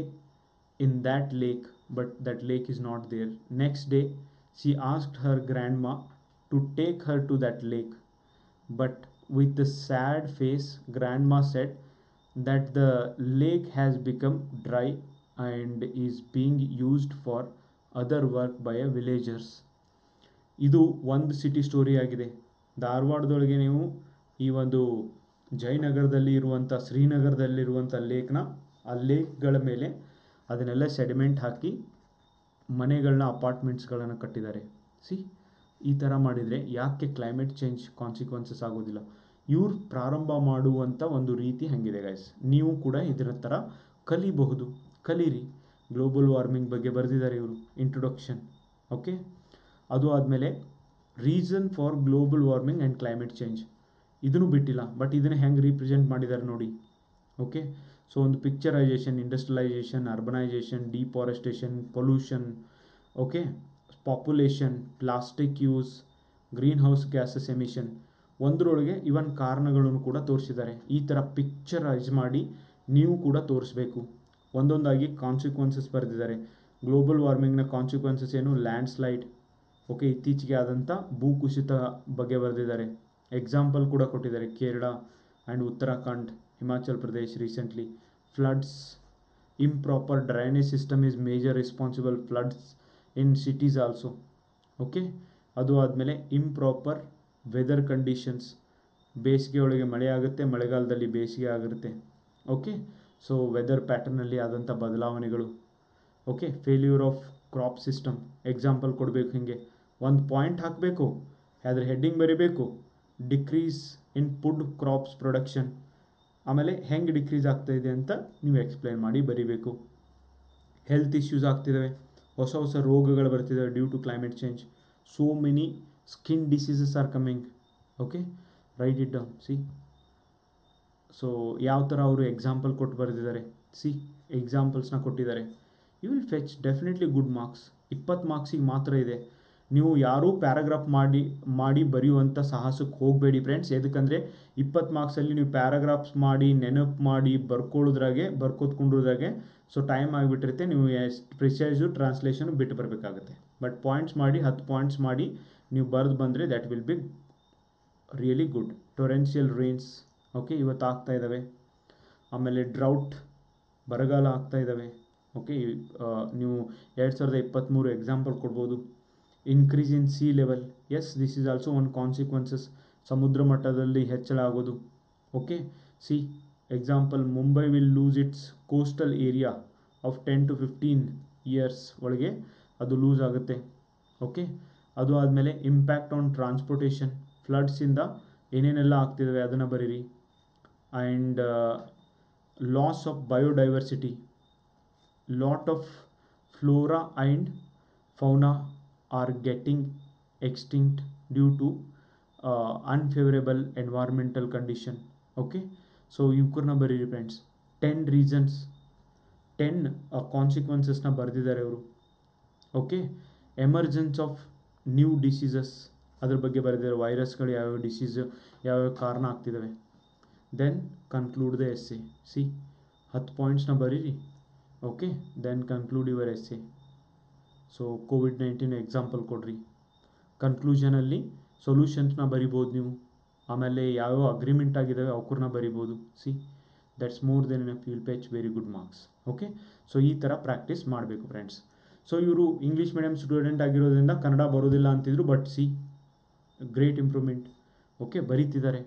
in that lake, but that lake is not there. Next day she asked her grand ma to take her to that lake, but with a sad face, grandma said that the lake has become dry and is being used for other work by a villagers. ಇದು ಒಂದು city story ಆಗಿದೆ. ಧಾರವಾಡದೊಳಗೆ ನೀವು ಈ ಒಂದು ಜಯನಗರದಲ್ಲಿ ಇರುವಂಥ, ಶ್ರೀನಗರದಲ್ಲಿರುವಂಥ ಲೇಕ್ನ, ಆ ಲೇಕ್ಗಳ ಮೇಲೆ ಅದನ್ನೆಲ್ಲ ಸೆಡಿಮೆಂಟ್ ಹಾಕಿ ಮನೆಗಳನ್ನ, ಅಪಾರ್ಟ್ಮೆಂಟ್ಸ್ಗಳನ್ನು ಕಟ್ಟಿದ್ದಾರೆ. ಈ ಥರ ಮಾಡಿದರೆ ಯಾಕೆ ಕ್ಲೈಮೇಟ್ ಚೇಂಜ್ ಕಾನ್ಸಿಕ್ವೆನ್ಸಸ್ ಆಗೋದಿಲ್ಲ? ಇವ್ರು ಪ್ರಾರಂಭ ಮಾಡುವಂಥ ಒಂದು ರೀತಿ ಹಾಗಿದೆ ಗೈಸ್. ನೀವು ಕೂಡ ಇದರ ಥರ ಕಲಿಬಹುದು, ಕಲೀರಿ. ಗ್ಲೋಬಲ್ ವಾರ್ಮಿಂಗ್ ಬಗ್ಗೆ ಬರೆದಿದ್ದಾರೆ ಇವರು, ಇಂಟ್ರೊಡಕ್ಷನ್. ಓಕೆ, ಅದು ಆದಮೇಲೆ reason for global warming and climate change, ಇದನ್ನು ಬಿಟ್ಟಿಲ್ಲ, ಬಟ್ ಇದನ್ನು ಹೆಂಗೆ ರೀಪ್ರೆಸೆಂಟ್ ಮಾಡಿದ್ದಾರೆ ನೋಡಿ. ಓಕೆ, ಸೊ ಒಂದು picturisation, industrialisation, urbanisation, deforestation, pollution, okay, population, plastic use, green house gases emission, ಒಂದರೊಳಗೆ ಇವನ್ ಕಾರಣಗಳನ್ನು ಕೂಡ ತೋರಿಸಿದ್ದಾರೆ. ಈ ಥರ ಪಿಕ್ಚರೈಸ್ ಮಾಡಿ ನೀವು ಕೂಡ ತೋರಿಸ್ಬೇಕು. ಒಂದೊಂದಾಗಿ ಕಾನ್ಸಿಕ್ವೆನ್ಸಸ್ ಬರೆದಿದ್ದಾರೆ. ಗ್ಲೋಬಲ್ ವಾರ್ಮಿಂಗ್ನ ಕಾನ್ಸಿಕ್ವೆನ್ಸಸ್ ಏನು? ಲ್ಯಾಂಡ್ ಸ್ಲೈಡ್, ಓಕೆ, ಇತ್ತೀಚೆಗೆ ಆದಂಥ ಭೂಕುಸಿತ ಬಗ್ಗೆ ಬರೆದಿದ್ದಾರೆ. ಎಕ್ಸಾಂಪಲ್ ಕೂಡ ಕೊಟ್ಟಿದ್ದಾರೆ. Kerala and Uttarakhand, Himachal Pradesh recently. Floods, improper drainage system is major responsible floods in cities also. Okay, ಅದು ಆದಮೇಲೆ ಇಂಪ್ರಾಪರ್ ವೆದರ್ ಕಂಡೀಷನ್ಸ್, ಬೇಸಿಗೆ ಒಳಗೆ ಮಳೆ ಆಗುತ್ತೆ, ಮಳೆಗಾಲದಲ್ಲಿ ಬೇಸಿಗೆ ಆಗಿರುತ್ತೆ. ಓಕೆ, ಸೊ ವೆದರ್ ಪ್ಯಾಟರ್ನಲ್ಲಿ ಆದಂಥ ಬದಲಾವಣೆಗಳು. Okay, failure of crop system, example ಕೊಡಬೇಕು. ಹೀಗೆ ಒಂದು ಪಾಯಿಂಟ್ ಹಾಕಬೇಕು, ಅದ್ರ ಹೆಡ್ಡಿಂಗ್ ಬರೀಬೇಕು. Decrease in food crops production, ಆಮೇಲೆ ಹೆಂಗೆ ಡಿಕ್ರೀಸ್ ಆಗ್ತಾಯಿದೆ ಅಂತ ನೀವು ಎಕ್ಸ್ಪ್ಲೈನ್ ಮಾಡಿ ಬರೀಬೇಕು. ಹೆಲ್ತ್ ಇಶ್ಯೂಸ್ ಆಗ್ತಿದ್ದಾವೆ, ಹೊಸ ಹೊಸ ರೋಗಗಳು ಬರ್ತಿದ್ದಾವೆ due to climate change. So many skin diseases are coming. Okay, right it down. So ಯಾವ ಥರ ಅವರು ಎಕ್ಸಾಂಪಲ್ ಕೊಟ್ಟು ಬರೆದಿದ್ದಾರೆ. ಎಕ್ಸಾಂಪಲ್ಸ್ನ ಕೊಟ್ಟಿದ್ದಾರೆ. You will fetch definitely good marks. 20 ಮಾರ್ಕ್ಸಿಗೆ ಮಾತ್ರ ಇದೆ. ನೀವು ಯಾರೂ ಪ್ಯಾರಾಗ್ರಾಫ್ ಮಾಡಿ ಬರೆಯುವಂಥ ಸಾಹಸಕ್ಕೆ ಹೋಗಬೇಡಿ ಫ್ರೆಂಡ್ಸ್. ಎದಕ್ಕಂದರೆ 20 ಮಾರ್ಕ್ಸಲ್ಲಿ ನೀವು ಪ್ಯಾರಾಗ್ರಾಫ್ಸ್ ಮಾಡಿ, ನೆನಪು ಮಾಡಿ, ಬರ್ಕೋತ್ಕೊಂಡಿರೋದ್ರಾಗೆ ಸೊ ಟೈಮ್ ಆಗಿಬಿಟ್ಟಿರುತ್ತೆ. ನೀವು ಎಷ್ಟು ಪ್ರಿಸೈಸು ಟ್ರಾನ್ಸ್ಲೇಷನ್ ಬಿಟ್ಟು ಬರಬೇಕಾಗುತ್ತೆ. ಬಟ್ ಪಾಯಿಂಟ್ಸ್ ಮಾಡಿ, 10 ಪಾಯಿಂಟ್ಸ್ ಮಾಡಿ ನೀವು ಬರೆದು ಬಂದರೆ that will be really good. Torrential rains, okay, ಇವತ್ತು ಆಗ್ತಾ ಇದ್ದಾವೆ. ಆಮೇಲೆ ಡ್ರೌಟ್, ಬರಗಾಲ ಆಗ್ತಾ ಇದ್ದಾವೆ. ಓಕೆ, ನೀವು 2023 ಎಕ್ಸಾಂಪಲ್ ಕೊಡ್ಬೋದು. Increase in sea level, yes, this is also one consequences. ಸಮುದ್ರ ಮಟ್ಟದಲ್ಲಿ ಹೆಚ್ಚಳ ಆಗೋದು. Okay, example, Mumbai will lose its coastal area of 10 to 15 years ಒಳಗೆ ಅದು ಲೂಸ್ ಆಗುತ್ತೆ. ಓಕೆ, ಅದು ಆದಮೇಲೆ ಇಂಪ್ಯಾಕ್ಟ್ ಆನ್ ಟ್ರಾನ್ಸ್ಪೋರ್ಟೇಷನ್, ಫ್ಲಡ್ಸಿಂದ ಏನೇನೆಲ್ಲ ಆಗ್ತಿದ್ದಾವೆ ಅದನ್ನು ಬರೀರಿ. And loss of biodiversity, lot of flora and fauna are getting extinct due to unfavorable environmental condition. Okay, so ಇವ್ಕೂರ್ನ ಬರೀರಿ ಫ್ರೆಂಡ್ಸ್. 10 reasons, 10 ಕಾನ್ಸಿಕ್ವೆನ್ಸಸ್ನ ಬರೆದಿದ್ದಾರೆ ಅವರು. Okay, emergence of new diseases, ಅದ್ರ ಬಗ್ಗೆ ಬರೆದಿದ್ದಾರೆ. ವೈರಸ್ಗಳು ಯಾವ್ಯಾವ ಡಿಸೀಸ್, ಯಾವ್ಯಾವ ಕಾರಣ ಆಗ್ತಿದ್ದಾವೆ. Then conclude the essay. 10 ಪಾಯಿಂಟ್ಸ್ನ ಬರೀರಿ. Okay, then conclude your essay. So ಕೋವಿಡ್-19 ಎಕ್ಸಾಂಪಲ್ ಕೊಡ್ರಿ. ಕನ್ಕ್ಲೂಷನಲ್ಲಿ ಸೊಲ್ಯೂಷನ್ಸ್ನ ಬರಿಬೋದು ನೀವು. ಆಮೇಲೆ ಯಾವ್ಯಾವ ಅಗ್ರಿಮೆಂಟ್ ಆಗಿದ್ದಾವೆ ಅವಕ್ಕೂರ್ನ ಬರಿಬೋದು. That's more than enough, will fetch very good marks. Okay, so ಈ ಥರ ಪ್ರಾಕ್ಟೀಸ್ ಮಾಡಬೇಕು ಫ್ರೆಂಡ್ಸ್. ಸೊ ಇವರು ಇಂಗ್ಲೀಷ್ ಮೀಡಿಯಂ ಸ್ಟೂಡೆಂಟ್ ಆಗಿರೋದ್ರಿಂದ ಕನ್ನಡ ಬರೋದಿಲ್ಲ ಅಂತಿದ್ರು, but see great improvement. Okay, ಬರೀತಿದ್ದಾರೆ.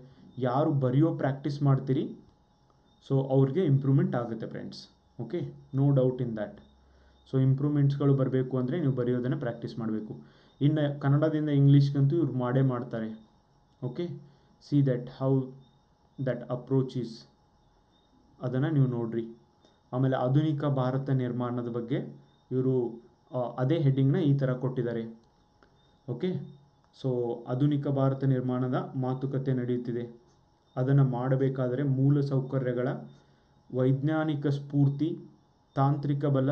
ಯಾರು ಬರೆಯೋ ಪ್ರಾಕ್ಟೀಸ್ ಮಾಡ್ತೀರಿ ಸೊ ಅವ್ರಿಗೆ ಇಂಪ್ರೂವ್ಮೆಂಟ್ ಆಗುತ್ತೆ friends. Okay, no doubt in that. So ಇಂಪ್ರೂವ್ಮೆಂಟ್ಸ್ಗಳು ಬರಬೇಕು ಅಂದರೆ ನೀವು ಬರೆಯೋದನ್ನು ಪ್ರಾಕ್ಟೀಸ್ ಮಾಡಬೇಕು. ಇನ್ನು ಕನ್ನಡದಿಂದ ಇಂಗ್ಲೀಷ್ಗಂತೂ ಇವ್ರು ಮಾಡೇ ಮಾಡ್ತಾರೆ. Okay, see that how that approach is, ಅದನ್ನು ನೀವು ನೋಡ್ರಿ. ಆಮೇಲೆ ಆಧುನಿಕ ಭಾರತ ನಿರ್ಮಾಣದ ಬಗ್ಗೆ ಇವರು ಅದೇ ಹೆಡ್ಡಿಂಗ್ನ ಈ ಥರ ಕೊಟ್ಟಿದ್ದಾರೆ. ಓಕೆ, ಸೊ ಆಧುನಿಕ ಭಾರತ ನಿರ್ಮಾಣದ ಮಾತುಕತೆ ನಡೆಯುತ್ತಿದೆ. ಅದನ್ನು ಮಾಡಬೇಕಾದರೆ ಮೂಲ ಸೌಕರ್ಯಗಳ ವೈಜ್ಞಾನಿಕ ಸ್ಫೂರ್ತಿ, ತಾಂತ್ರಿಕ ಬಲ,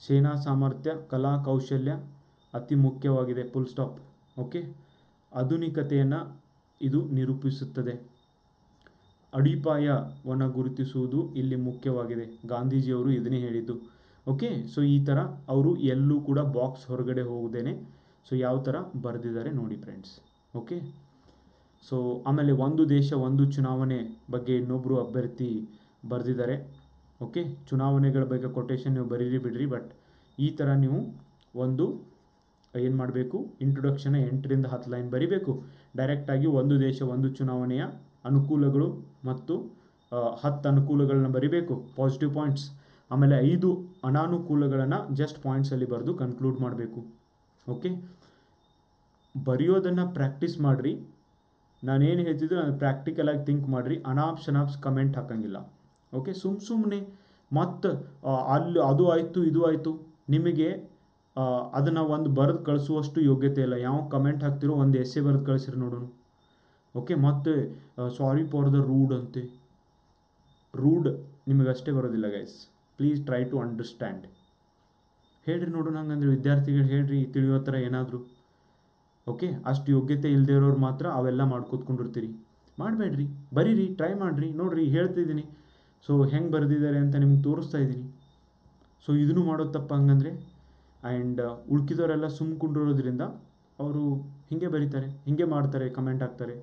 ಸೇನಾ ಸಾಮರ್ಥ್ಯ, ಕಲಾ ಕೌಶಲ್ಯ ಅತಿ ಮುಖ್ಯವಾಗಿದೆ. Full stop. ಓಕೆ, ಆಧುನಿಕತೆಯನ್ನು ಇದು ನಿರೂಪಿಸುತ್ತದೆ. ಅಡಿಪಾಯವನ್ನು ಗುರುತಿಸುವುದು ಇಲ್ಲಿ ಮುಖ್ಯವಾಗಿದೆ. ಗಾಂಧೀಜಿಯವರು ಇದನ್ನೇ ಹೇಳಿದ್ದು. ಓಕೆ, ಸೊ ಈ ಥರ ಅವರು ಎಲ್ಲೂ ಕೂಡ ಬಾಕ್ಸ್ ಹೊರಗಡೆ ಹೋಗದೇನೆ ಸೊ ಯಾವ ಥರ ಬರೆದಿದ್ದಾರೆ ನೋಡಿ ಫ್ರೆಂಡ್ಸ್. ಓಕೆ, ಸೊ ಆಮೇಲೆ ಒಂದು ದೇಶ ಒಂದು ಚುನಾವಣೆ ಬಗ್ಗೆ ಇನ್ನೊಬ್ಬರು ಅಭ್ಯರ್ಥಿ ಬರೆದಿದ್ದಾರೆ. ಓಕೆ, ಚುನಾವಣೆಗಳ ಬಗ್ಗೆ ಕೊಟೇಶನ್ ನೀವು ಬರೀರಿ ಬಿಡ್ರಿ, ಬಟ್ ಈ ಥರ ನೀವು ಒಂದು ಏನು ಮಾಡಬೇಕು, ಇಂಟ್ರೊಡಕ್ಷನ್ 8ರಿಂದ 10 ಲೈನ್ ಬರಿಬೇಕು. ಡೈರೆಕ್ಟಾಗಿ ಒಂದು ದೇಶ ಒಂದು ಚುನಾವಣೆಯ ಅನುಕೂಲಗಳು ಮತ್ತು 10 ಅನುಕೂಲಗಳನ್ನ ಬರಿಬೇಕು, ಪಾಸಿಟಿವ್ ಪಾಯಿಂಟ್ಸ್. ಆಮೇಲೆ 5 ಅನಾನುಕೂಲಗಳನ್ನು ಜಸ್ಟ್ ಪಾಯಿಂಟ್ಸಲ್ಲಿ ಬರೆದು ಕನ್ಕ್ಲೂಡ್ ಮಾಡಬೇಕು. ಓಕೆ, ಬರೆಯೋದನ್ನು ಪ್ರಾಕ್ಟೀಸ್ ಮಾಡಿರಿ. ನಾನೇನು ಹೇಳ್ತಿದ್ದು ನಾನು ಪ್ರಾಕ್ಟಿಕಲಾಗಿ ಥಿಂಕ್ ಮಾಡಿರಿ. ಅನಾಪ್ಸ್ ಕಮೆಂಟ್ ಹಾಕಂಗಿಲ್ಲ. ಓಕೆ, ಸುಮ್ಮನೆ ಮತ್ತು ಅಲ್ಲಿ ಅದು ಆಯಿತು ಇದು ಆಯಿತು, ನಿಮಗೆ ಅದನ್ನು ಒಂದು ಬರೆದು ಕಳಿಸುವಷ್ಟು ಯೋಗ್ಯತೆ ಇಲ್ಲ. ಯಾವ ಕಮೆಂಟ್ ಹಾಕ್ತಿರೋ ಒಂದು ಎಸ್ಸೆ ಬರೆದು ಕಳಿಸಿರಿ ನೋಡೋಣ. ಓಕೆ, ಮತ್ತು ಸಾರಿ ಫಾರ್ ದ ರೂಡ್ ಅಂತೆ. ರೂಡ್ ನಿಮಗಷ್ಟೇ ಬರೋದಿಲ್ಲ guys, please try to understand. ಹೇಳ್ರಿ ನೋಡೋಣ, ಹಂಗಂದ್ರೆ ವಿದ್ಯಾರ್ಥಿಗಳು ಹೇಳ್ರಿ ತಿಳಿಯೋ ಥರ ಏನಾದರೂ. ಓಕೆ, ಅಷ್ಟು ಯೋಗ್ಯತೆ ಇಲ್ಲದೆ ಇರೋರು ಮಾತ್ರ ಅವೆಲ್ಲ ಮಾಡ್ಕೊತ್ಕೊಂಡಿರ್ತೀರಿ. ಮಾಡಬೇಡ್ರಿ, ಬರೀರಿ, ಟ್ರೈ ಮಾಡಿರಿ, ನೋಡಿರಿ ಹೇಳ್ತಿದ್ದೀನಿ. ಸೊ ಹೆಂಗೆ ಬರೆದಿದ್ದಾರೆ ಅಂತ ನಿಮ್ಗೆ ತೋರಿಸ್ತಾ ಇದ್ದೀನಿ. ಸೊ ಇದನ್ನು ಮಾಡೋದು ತಪ್ಪ ಹಂಗಂದರೆ. ಆ್ಯಂಡ್ ಉಳ್ಕಿದವರೆಲ್ಲ ಸುಮ್ಕೊಂಡಿರೋದ್ರಿಂದ ಅವರು ಹೀಗೆ ಬರೀತಾರೆ, ಹೀಗೆ ಮಾಡ್ತಾರೆ, ಕಮೆಂಟ್ ಹಾಕ್ತಾರೆ.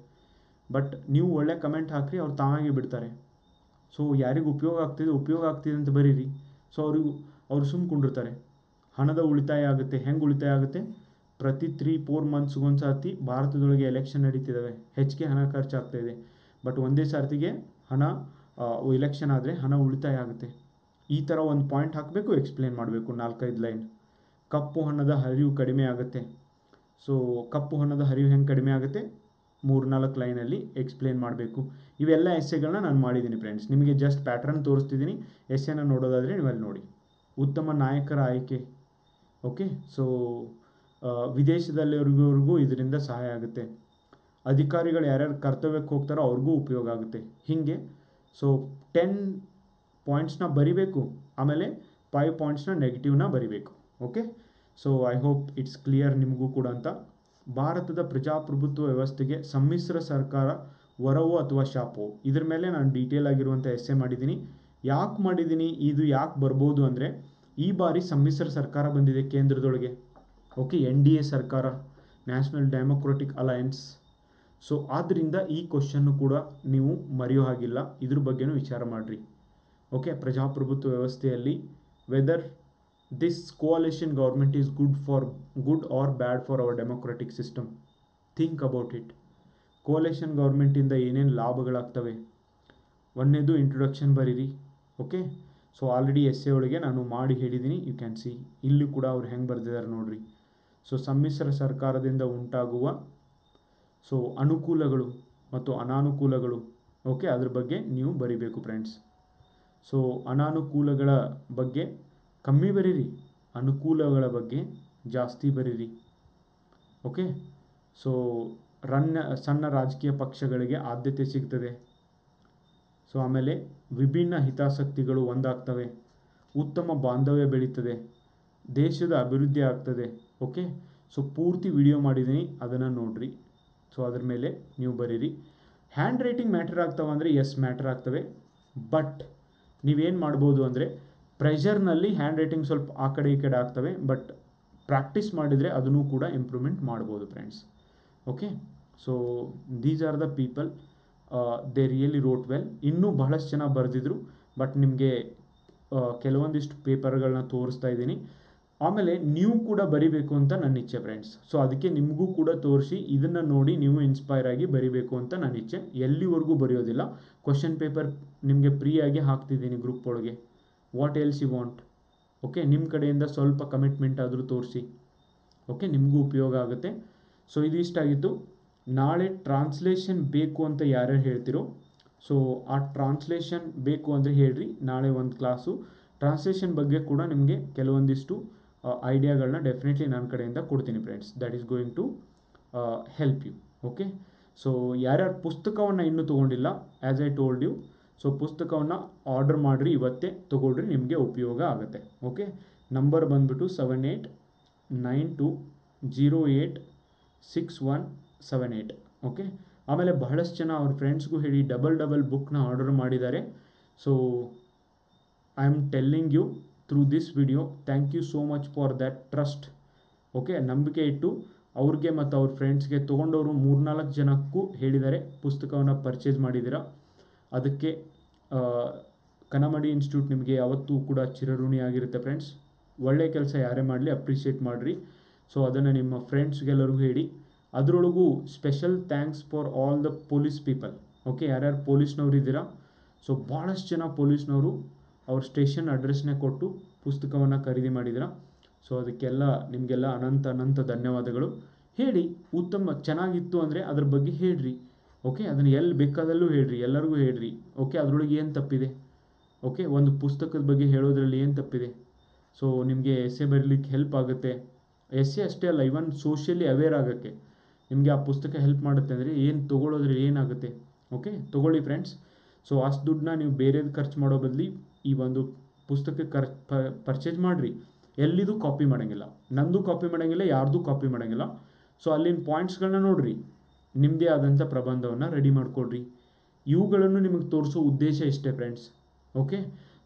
ಬಟ್ ನೀವು ಒಳ್ಳೆ ಕಮೆಂಟ್ ಹಾಕಿರಿ, ಅವ್ರು ತಾವಾಗೆ ಬಿಡ್ತಾರೆ. ಸೊ ಯಾರಿಗೂ ಉಪಯೋಗ ಆಗ್ತಿದೆ ಅಂತ ಬರೀರಿ. ಸೊ ಅವ್ರು ಸುಮ್ಕೊಂಡಿರ್ತಾರೆ. ಹಣದ ಉಳಿತಾಯ ಆಗುತ್ತೆ. ಹೆಂಗೆ ಉಳಿತಾಯ ಆಗುತ್ತೆ? ಪ್ರತಿ 3-4 ಮಂತ್ಸ್ಗೊಂದು ಸರ್ತಿ ಭಾರತದೊಳಗೆ ಎಲೆಕ್ಷನ್ ನಡೀತಿದ್ದಾವೆ, ಹೆಚ್ಚಿಗೆ ಹಣ ಖರ್ಚಾಗ್ತಾಯಿದೆ. ಬಟ್ ಒಂದೇ ಸರ್ತಿಗೆ ಎಲೆಕ್ಷನ್ ಆದರೆ ಹಣ ಉಳಿತಾಯ ಆಗುತ್ತೆ. ಈ ಥರ ಒಂದು ಪಾಯಿಂಟ್ ಹಾಕಬೇಕು, ಎಕ್ಸ್ಪ್ಲೇನ್ ಮಾಡಬೇಕು 4-5 ಲೈನ್. ಕಪ್ಪು ಹಣದ ಹರಿವು ಕಡಿಮೆ ಆಗುತ್ತೆ. ಸೊ ಕಪ್ಪು ಹಣದ ಹರಿವು ಹೆಂಗೆ ಕಡಿಮೆ ಆಗುತ್ತೆ 3-4 ಲೈನಲ್ಲಿ ಎಕ್ಸ್ಪ್ಲೇನ್ ಮಾಡಬೇಕು. ಇವೆಲ್ಲ ಎಸ್ಸೆಗಳನ್ನ ನಾನು ಮಾಡಿದ್ದೀನಿ ಫ್ರೆಂಡ್ಸ್. ನಿಮಗೆ ಜಸ್ಟ್ ಪ್ಯಾಟ್ರನ್ ತೋರಿಸ್ತಿದ್ದೀನಿ. ಎಸ್ಸೆನ ನೋಡೋದಾದರೆ ನೀವಲ್ಲಿ ನೋಡಿ. ಉತ್ತಮ ನಾಯಕರ ಆಯ್ಕೆ. ಓಕೆ, ಸೊ ವಿದೇಶದಲ್ಲಿವರೆಗೂ ಇದರಿಂದ ಸಹಾಯ ಆಗುತ್ತೆ. ಅಧಿಕಾರಿಗಳು ಯಾರ್ಯಾರು ಕರ್ತವ್ಯಕ್ಕೆ ಹೋಗ್ತಾರೋ ಅವ್ರಿಗೂ ಉಪಯೋಗ ಆಗುತ್ತೆ. ಹೀಗೆ ಸೊ 10 ಪಾಯಿಂಟ್ಸ್ನ ಬರಿಬೇಕು, ಆಮೇಲೆ 5 ಪಾಯಿಂಟ್ಸ್ನ ನೆಗೆಟಿವ್ನ ಬರಿಬೇಕು. Okay, so I hope it's clear ನಿಮಗೂ ಕೂಡ ಅಂತ. ಭಾರತದ ಪ್ರಜಾಪ್ರಭುತ್ವ ವ್ಯವಸ್ಥೆಗೆ ಸಮ್ಮಿಶ್ರ ಸರ್ಕಾರ ವರವೋ ಅಥವಾ ಶಾಪೋ, ಇದ್ರ ಮೇಲೆ ನಾನು ಡೀಟೇಲ್ ಆಗಿರುವಂಥ ಎಸ್ಸೆ ಮಾಡಿದ್ದೀನಿ. ಯಾಕೆ ಮಾಡಿದ್ದೀನಿ, ಇದು ಯಾಕೆ ಬರ್ಬೋದು ಅಂದರೆ ಈ ಬಾರಿ ಸಮ್ಮಿಶ್ರ ಸರ್ಕಾರ ಬಂದಿದೆ ಕೇಂದ್ರದೊಳಗೆ. ಓಕೆ, NDA ಸರ್ಕಾರ, ನ್ಯಾಷನಲ್ ಡೆಮೊಕ್ರೆಟಿಕ್ ಅಲಯನ್ಸ್. ಸೊ ಆದ್ದರಿಂದ ಈ ಕ್ವಶನ್ನು ಕೂಡ ನೀವು ಮರೆಯೋ ಹಾಗಿಲ್ಲ, ಇದ್ರ ಬಗ್ಗೆನೂ ವಿಚಾರ ಮಾಡಿರಿ. ಓಕೆ, ಪ್ರಜಾಪ್ರಭುತ್ವ ವ್ಯವಸ್ಥೆಯಲ್ಲಿ whether this coalition government is good or bad for our democratic system. Think about it. Coalition ಗೌರ್ಮೆಂಟಿಂದ ಏನೇನು ಲಾಭಗಳಾಗ್ತವೆ. ಒಂದನೇದು ಇಂಟ್ರೊಡಕ್ಷನ್ ಬರೀರಿ. ಓಕೆ, ಸೊ ಆಲ್ರೆಡಿ ಎಸ್ಸೆ ಒಳಗೆ ನಾನು ಮಾಡಿ ಹೇಳಿದ್ದೀನಿ, ಯು ಕ್ಯಾನ್ ಸಿ. ಇಲ್ಲೂ ಕೂಡ ಅವ್ರು ಹೆಂಗೆ ಬರೆದಿದ್ದಾರೆ ನೋಡ್ರಿ. ಸೊ ಸಮ್ಮಿಶ್ರ ಸರ್ಕಾರದಿಂದ ಉಂಟಾಗುವ ಸೊ ಅನುಕೂಲಗಳು ಮತ್ತು ಅನಾನುಕೂಲಗಳು. ಓಕೆ, ಅದ್ರ ಬಗ್ಗೆ ನೀವು ಬರಿಬೇಕು ಫ್ರೆಂಡ್ಸ್. ಸೊ ಅನಾನುಕೂಲಗಳ ಬಗ್ಗೆ ಕಮ್ಮಿ ಬರೀರಿ, ಅನುಕೂಲಗಳ ಬಗ್ಗೆ ಜಾಸ್ತಿ ಬರೀರಿ. ಓಕೆ, ಸೊ ಸಣ್ಣ ರಾಜಕೀಯ ಪಕ್ಷಗಳಿಗೆ ಆದ್ಯತೆ ಸಿಗ್ತದೆ. ಸೊ ಆಮೇಲೆ ವಿಭಿನ್ನ ಹಿತಾಸಕ್ತಿಗಳು ಒಂದಾಗ್ತವೆ, ಉತ್ತಮ ಬಾಂಧವ್ಯ ಬೆಳೀತದೆ, ದೇಶದ ಅಭಿವೃದ್ಧಿ ಆಗ್ತದೆ. ಓಕೆ, ಸೊ ಪೂರ್ತಿ ವಿಡಿಯೋ ಮಾಡಿದ್ದೀನಿ, ಅದನ್ನು ನೋಡಿರಿ. ಸೊ ಅದ್ರ ಮೇಲೆ ನೀವು ಬರೀರಿ. ಹ್ಯಾಂಡ್ ರೈಟಿಂಗ್ ಮ್ಯಾಟರ್ ಆಗ್ತವೆ ಅಂದರೆ ಎಸ್ ಮ್ಯಾಟರ್ ಆಗ್ತವೆ. ಬಟ್ ನೀವೇನು ಮಾಡ್ಬೋದು ಅಂದರೆ ಪ್ರೆಷರ್ನಲ್ಲಿ ಹ್ಯಾಂಡ್ ರೈಟಿಂಗ್ ಸ್ವಲ್ಪ ಆ ಕಡೆ ಈ ಕಡೆ ಆಗ್ತವೆ, ಬಟ್ ಪ್ರಾಕ್ಟೀಸ್ ಮಾಡಿದರೆ ಅದನ್ನು ಕೂಡ ಇಂಪ್ರೂವ್ಮೆಂಟ್ ಮಾಡ್ಬೋದು friends. Okay, so these are the people, they really wrote well. ಇನ್ನೂ ಬಹಳಷ್ಟು ಜನ ಬರೆದಿದ್ರು, ಬಟ್ ನಿಮಗೆ ಕೆಲವೊಂದಿಷ್ಟು ಪೇಪರ್ಗಳನ್ನ ತೋರಿಸ್ತಾ ಇದ್ದೀನಿ. ಆಮೇಲೆ ನೀವು ಕೂಡ ಬರಿಬೇಕು ಅಂತ ನನ್ನ ಇಚ್ಛೆ ಫ್ರೆಂಡ್ಸ್. ಸೊ ಅದಕ್ಕೆ ನಿಮಗೂ ಕೂಡ ತೋರಿಸಿ ಇದನ್ನು ನೋಡಿ ನೀವು ಇನ್ಸ್ಪೈರ್ ಆಗಿ ಬರಿಬೇಕು ಅಂತ ನನ್ನ ಇಚ್ಛೆ. ಎಲ್ಲಿವರೆಗೂ ಬರೆಯೋದಿಲ್ಲ, ಕ್ವಶನ್ ಪೇಪರ್ ನಿಮಗೆ ಫ್ರೀಯಾಗಿ ಹಾಕ್ತಿದ್ದೀನಿ ಗ್ರೂಪ್ ಒಳಗೆ. What else you want? Okay, ನಿಮ್ಮ ಕಡೆಯಿಂದ ಸ್ವಲ್ಪ ಕಮಿಟ್ಮೆಂಟ್ ಆದರೂ ತೋರಿಸಿ. ಓಕೆ, ನಿಮಗೂ ಉಪಯೋಗ ಆಗುತ್ತೆ. ಸೊ ಇದು ಇಷ್ಟ ಆಗಿತ್ತು. ನಾಳೆ ಟ್ರಾನ್ಸ್ಲೇಷನ್ ಬೇಕು ಅಂತ ಯಾರ್ಯಾರು ಹೇಳ್ತಿರೋ, ಸೊ ಆ ಟ್ರಾನ್ಸ್ಲೇಷನ್ ಬೇಕು ಅಂದರೆ ಹೇಳ್ರಿ. ನಾಳೆ ಒಂದು ಕ್ಲಾಸು ಟ್ರಾನ್ಸ್ಲೇಷನ್ ಬಗ್ಗೆ ಕೂಡ ನಿಮಗೆ ಕೆಲವೊಂದಿಷ್ಟು ಐಡಿಯಾಗಳನ್ನ ಡೆಫಿನೆಟ್ಲಿ ನನ್ನ ಕಡೆಯಿಂದ ಕೊಡ್ತೀನಿ friends. That is going to help you. Okay, so ಯಾರ್ಯಾರು ಪುಸ್ತಕವನ್ನು ಇನ್ನೂ ತೊಗೊಂಡಿಲ್ಲ, as I told you, so ಪುಸ್ತಕವನ್ನು ಆರ್ಡರ್ ಮಾಡಿರಿ, ಇವತ್ತೇ ತೊಗೊಳ್ರಿ, ನಿಮಗೆ ಉಪಯೋಗ ಆಗುತ್ತೆ. ಓಕೆ, ನಂಬರ್ ಬಂದುಬಿಟ್ಟು 7892086178. ಓಕೆ, ಆಮೇಲೆ ಬಹಳಷ್ಟು ಜನ ಅವ್ರ ಫ್ರೆಂಡ್ಸ್ಗೂ ಹೇಳಿ ಡಬಲ್ ಬುಕ್ನ ಆರ್ಡರ್ ಮಾಡಿದ್ದಾರೆ. So I am telling you through this video, thank you so much for that trust. Okay, ನಂಬಿಕೆ ಇಟ್ಟು ಅವ್ರಿಗೆ ಮತ್ತು ಅವ್ರ ಫ್ರೆಂಡ್ಸ್ಗೆ ತೊಗೊಂಡವರು 3-4 ಜನಕ್ಕೂ ಹೇಳಿದ್ದಾರೆ, ಪುಸ್ತಕವನ್ನು ಪರ್ಚೇಸ್ ಮಾಡಿದ್ದೀರಾ. ಅದಕ್ಕೆ ಕನ್ನಮಡಿ ಇನ್ಸ್ಟಿಟ್ಯೂಟ್ ನಿಮಗೆ ಯಾವತ್ತೂ ಕೂಡ ಚಿರಋಣಿಯಾಗಿರುತ್ತೆ ಫ್ರೆಂಡ್ಸ್. ಒಳ್ಳೆ ಕೆಲಸ ಯಾರೇ ಮಾಡಲಿ ಅಪ್ರಿಷಿಯೇಟ್ ಮಾಡಿರಿ. ಸೊ ಅದನ್ನು ನಿಮ್ಮ ಫ್ರೆಂಡ್ಸ್ಗೆಲ್ಲರಿಗೂ ಹೇಳಿ. ಅದರೊಳಗೂ special thanks for all the police people. Okay, ಯಾರ್ಯಾರು ಪೊಲೀಸ್ನವ್ರು ಇದ್ದೀರಾ, ಸೊ ಭಾಳಷ್ಟು ಜನ ಪೊಲೀಸ್ನವರು ಅವ್ರ ಸ್ಟೇಷನ್ ಅಡ್ರೆಸ್ನೇ ಕೊಟ್ಟು ಪುಸ್ತಕವನ್ನು ಖರೀದಿ ಮಾಡಿದ್ದೀರಾ. ಸೊ ಅದಕ್ಕೆಲ್ಲ ನಿಮಗೆಲ್ಲ ಅನಂತ ಧನ್ಯವಾದಗಳು. ಹೇಳಿ, ಉತ್ತಮ ಚೆನ್ನಾಗಿತ್ತು ಅಂದರೆ ಅದ್ರ ಬಗ್ಗೆ ಹೇಳ್ರಿ. ಓಕೆ, ಅದನ್ನು ಎಲ್ಲಿ ಬೇಕಾದಲ್ಲೂ ಹೇಳ್ರಿ, ಎಲ್ಲರಿಗೂ ಹೇಳ್ರಿ. ಓಕೆ, ಅದರೊಳಗೆ ಏನು ತಪ್ಪಿದೆ? ಓಕೆ, ಒಂದು ಪುಸ್ತಕದ ಬಗ್ಗೆ ಹೇಳೋದ್ರಲ್ಲಿ ಏನು ತಪ್ಪಿದೆ? ಸೊ ನಿಮಗೆ ಎಸ್ಸೆ ಬರೀಲಿಕ್ಕೆ ಹೆಲ್ಪ್ ಆಗುತ್ತೆ. ಎಸ್ಸೆ ಅಷ್ಟೇ ಅಲ್ಲ, ಇವನ್ ಸೋಷಿಯಲಿ ಅವೇರ್ ಆಗೋಕ್ಕೆ ನಿಮಗೆ ಆ ಪುಸ್ತಕ ಹೆಲ್ಪ್ ಮಾಡುತ್ತೆ ಅಂದರೆ ಏನು ತೊಗೊಳೋದ್ರಲ್ಲಿ ಏನಾಗುತ್ತೆ? ಓಕೆ, ತೊಗೊಳ್ಳಿ ಫ್ರೆಂಡ್ಸ್. ಸೊ ಅಷ್ಟು ದುಡ್ಡನ್ನ ನೀವು ಬೇರೆದು ಖರ್ಚು ಮಾಡೋ ಬದಲಿ ಈ ಒಂದು ಪುಸ್ತಕಕ್ಕೆ ಪರ್ಚೇಸ್ ಮಾಡಿರಿ. ಎಲ್ಲಿದು ಕಾಪಿ ಮಾಡೋಂಗಿಲ್ಲ, ನಂದು ಕಾಪಿ ಮಾಡೋಂಗಿಲ್ಲ, ಯಾರ್ದು ಕಾಪಿ ಮಾಡೋಂಗಿಲ್ಲ. ಸೊ ಅಲ್ಲಿನ ಪಾಯಿಂಟ್ಸ್ಗಳನ್ನ ನೋಡಿರಿ, ನಿಮ್ಮದೇ ಆದಂಥ ಪ್ರಬಂಧವನ್ನು ರೆಡಿ ಮಾಡಿಕೊಡ್ರಿ. ಇವುಗಳನ್ನು ನಿಮಗೆ ತೋರಿಸೋ ಉದ್ದೇಶ ಇಷ್ಟೇ ಫ್ರೆಂಡ್ಸ್. ಓಕೆ,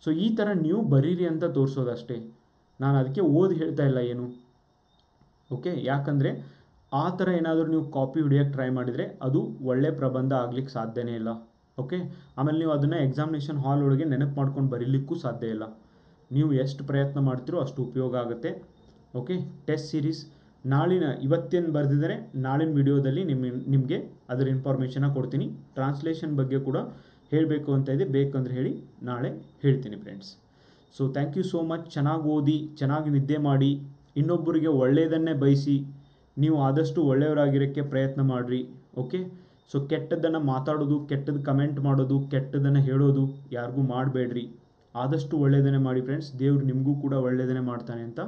ಸೊ ಈ ಥರ ನೀವು ಬರೀರಿ ಅಂತ ತೋರಿಸೋದಷ್ಟೇ. ನಾನು ಅದಕ್ಕೆ ಓದಿ ಹೇಳ್ತಾ ಇಲ್ಲ ಏನು. ಓಕೆ, ಯಾಕಂದರೆ ಆ ಥರ ಏನಾದರೂ ನೀವು ಕಾಪಿ ಹೊಡಿಯೋಕ್ಕೆ ಟ್ರೈ ಮಾಡಿದರೆ ಅದು ಒಳ್ಳೆ ಪ್ರಬಂಧ ಆಗಲಿಕ್ಕೆ ಸಾಧ್ಯನೇ ಇಲ್ಲ. ಓಕೆ, ಆಮೇಲೆ ನೀವು ಅದನ್ನು ಎಕ್ಸಾಮಿನೇಷನ್ ಹಾಲ್ ಒಳಗೆ ನೆನಪು ಮಾಡ್ಕೊಂಡು ಬರೀಲಿಕ್ಕೂ ಸಾಧ್ಯ ಇಲ್ಲ. ನೀವು ಎಷ್ಟು ಪ್ರಯತ್ನ ಮಾಡ್ತೀರೋ ಅಷ್ಟು ಉಪಯೋಗ ಆಗುತ್ತೆ. ಓಕೆ, ಟೆಸ್ಟ್ ಸೀರೀಸ್ ಇವತ್ತೇನು ಬರೆದಿದ್ದಾರೆ ನಾಳಿನ ವಿಡಿಯೋದಲ್ಲಿ ನಿಮಗೆ ಅದರ ಇನ್ಫಾರ್ಮೇಷನ್ನ ಕೊಡ್ತೀನಿ. ಟ್ರಾನ್ಸ್ಲೇಷನ್ ಬಗ್ಗೆ ಕೂಡ ಹೇಳಬೇಕು ಅಂತ ಇದೆ, ಬೇಕಂದ್ರೆ ಹೇಳಿ, ನಾಳೆ ಹೇಳ್ತೀನಿ friends. So thank you so much. ಚೆನ್ನಾಗಿ ಓದಿ, ಚೆನ್ನಾಗಿ ನಿದ್ದೆ ಮಾಡಿ, ಇನ್ನೊಬ್ಬರಿಗೆ ಒಳ್ಳೆಯದನ್ನೇ ಬಯಸಿ, ನೀವು ಆದಷ್ಟು ಒಳ್ಳೆಯವರಾಗಿರೋಕ್ಕೆ ಪ್ರಯತ್ನ ಮಾಡಿರಿ. ಓಕೆ, ಸೊ ಕೆಟ್ಟದ್ದನ್ನು ಮಾತಾಡೋದು, ಕೆಟ್ಟದ್ದು ಕಮೆಂಟ್ ಮಾಡೋದು, ಕೆಟ್ಟದ್ದನ್ನು ಹೇಳೋದು ಯಾರಿಗೂ ಮಾಡಬೇಡ್ರಿ. ಆದಷ್ಟು ಒಳ್ಳೆಯದನ್ನೇ ಮಾಡಿ ಫ್ರೆಂಡ್ಸ್. ದೇವ್ರು ನಿಮಗೂ ಕೂಡ ಒಳ್ಳೆಯದನ್ನೇ ಮಾಡ್ತಾನೆ ಅಂತ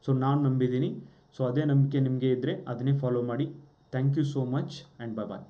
ಸೊ ನಾನು ನಂಬಿದ್ದೀನಿ. ಸೊ ಅದೇ ನಂಬಿಕೆ ನಿಮಗೆ ಇದ್ದರೆ ಅದನ್ನೇ ಫಾಲೋ ಮಾಡಿ. Thank you so much and bye.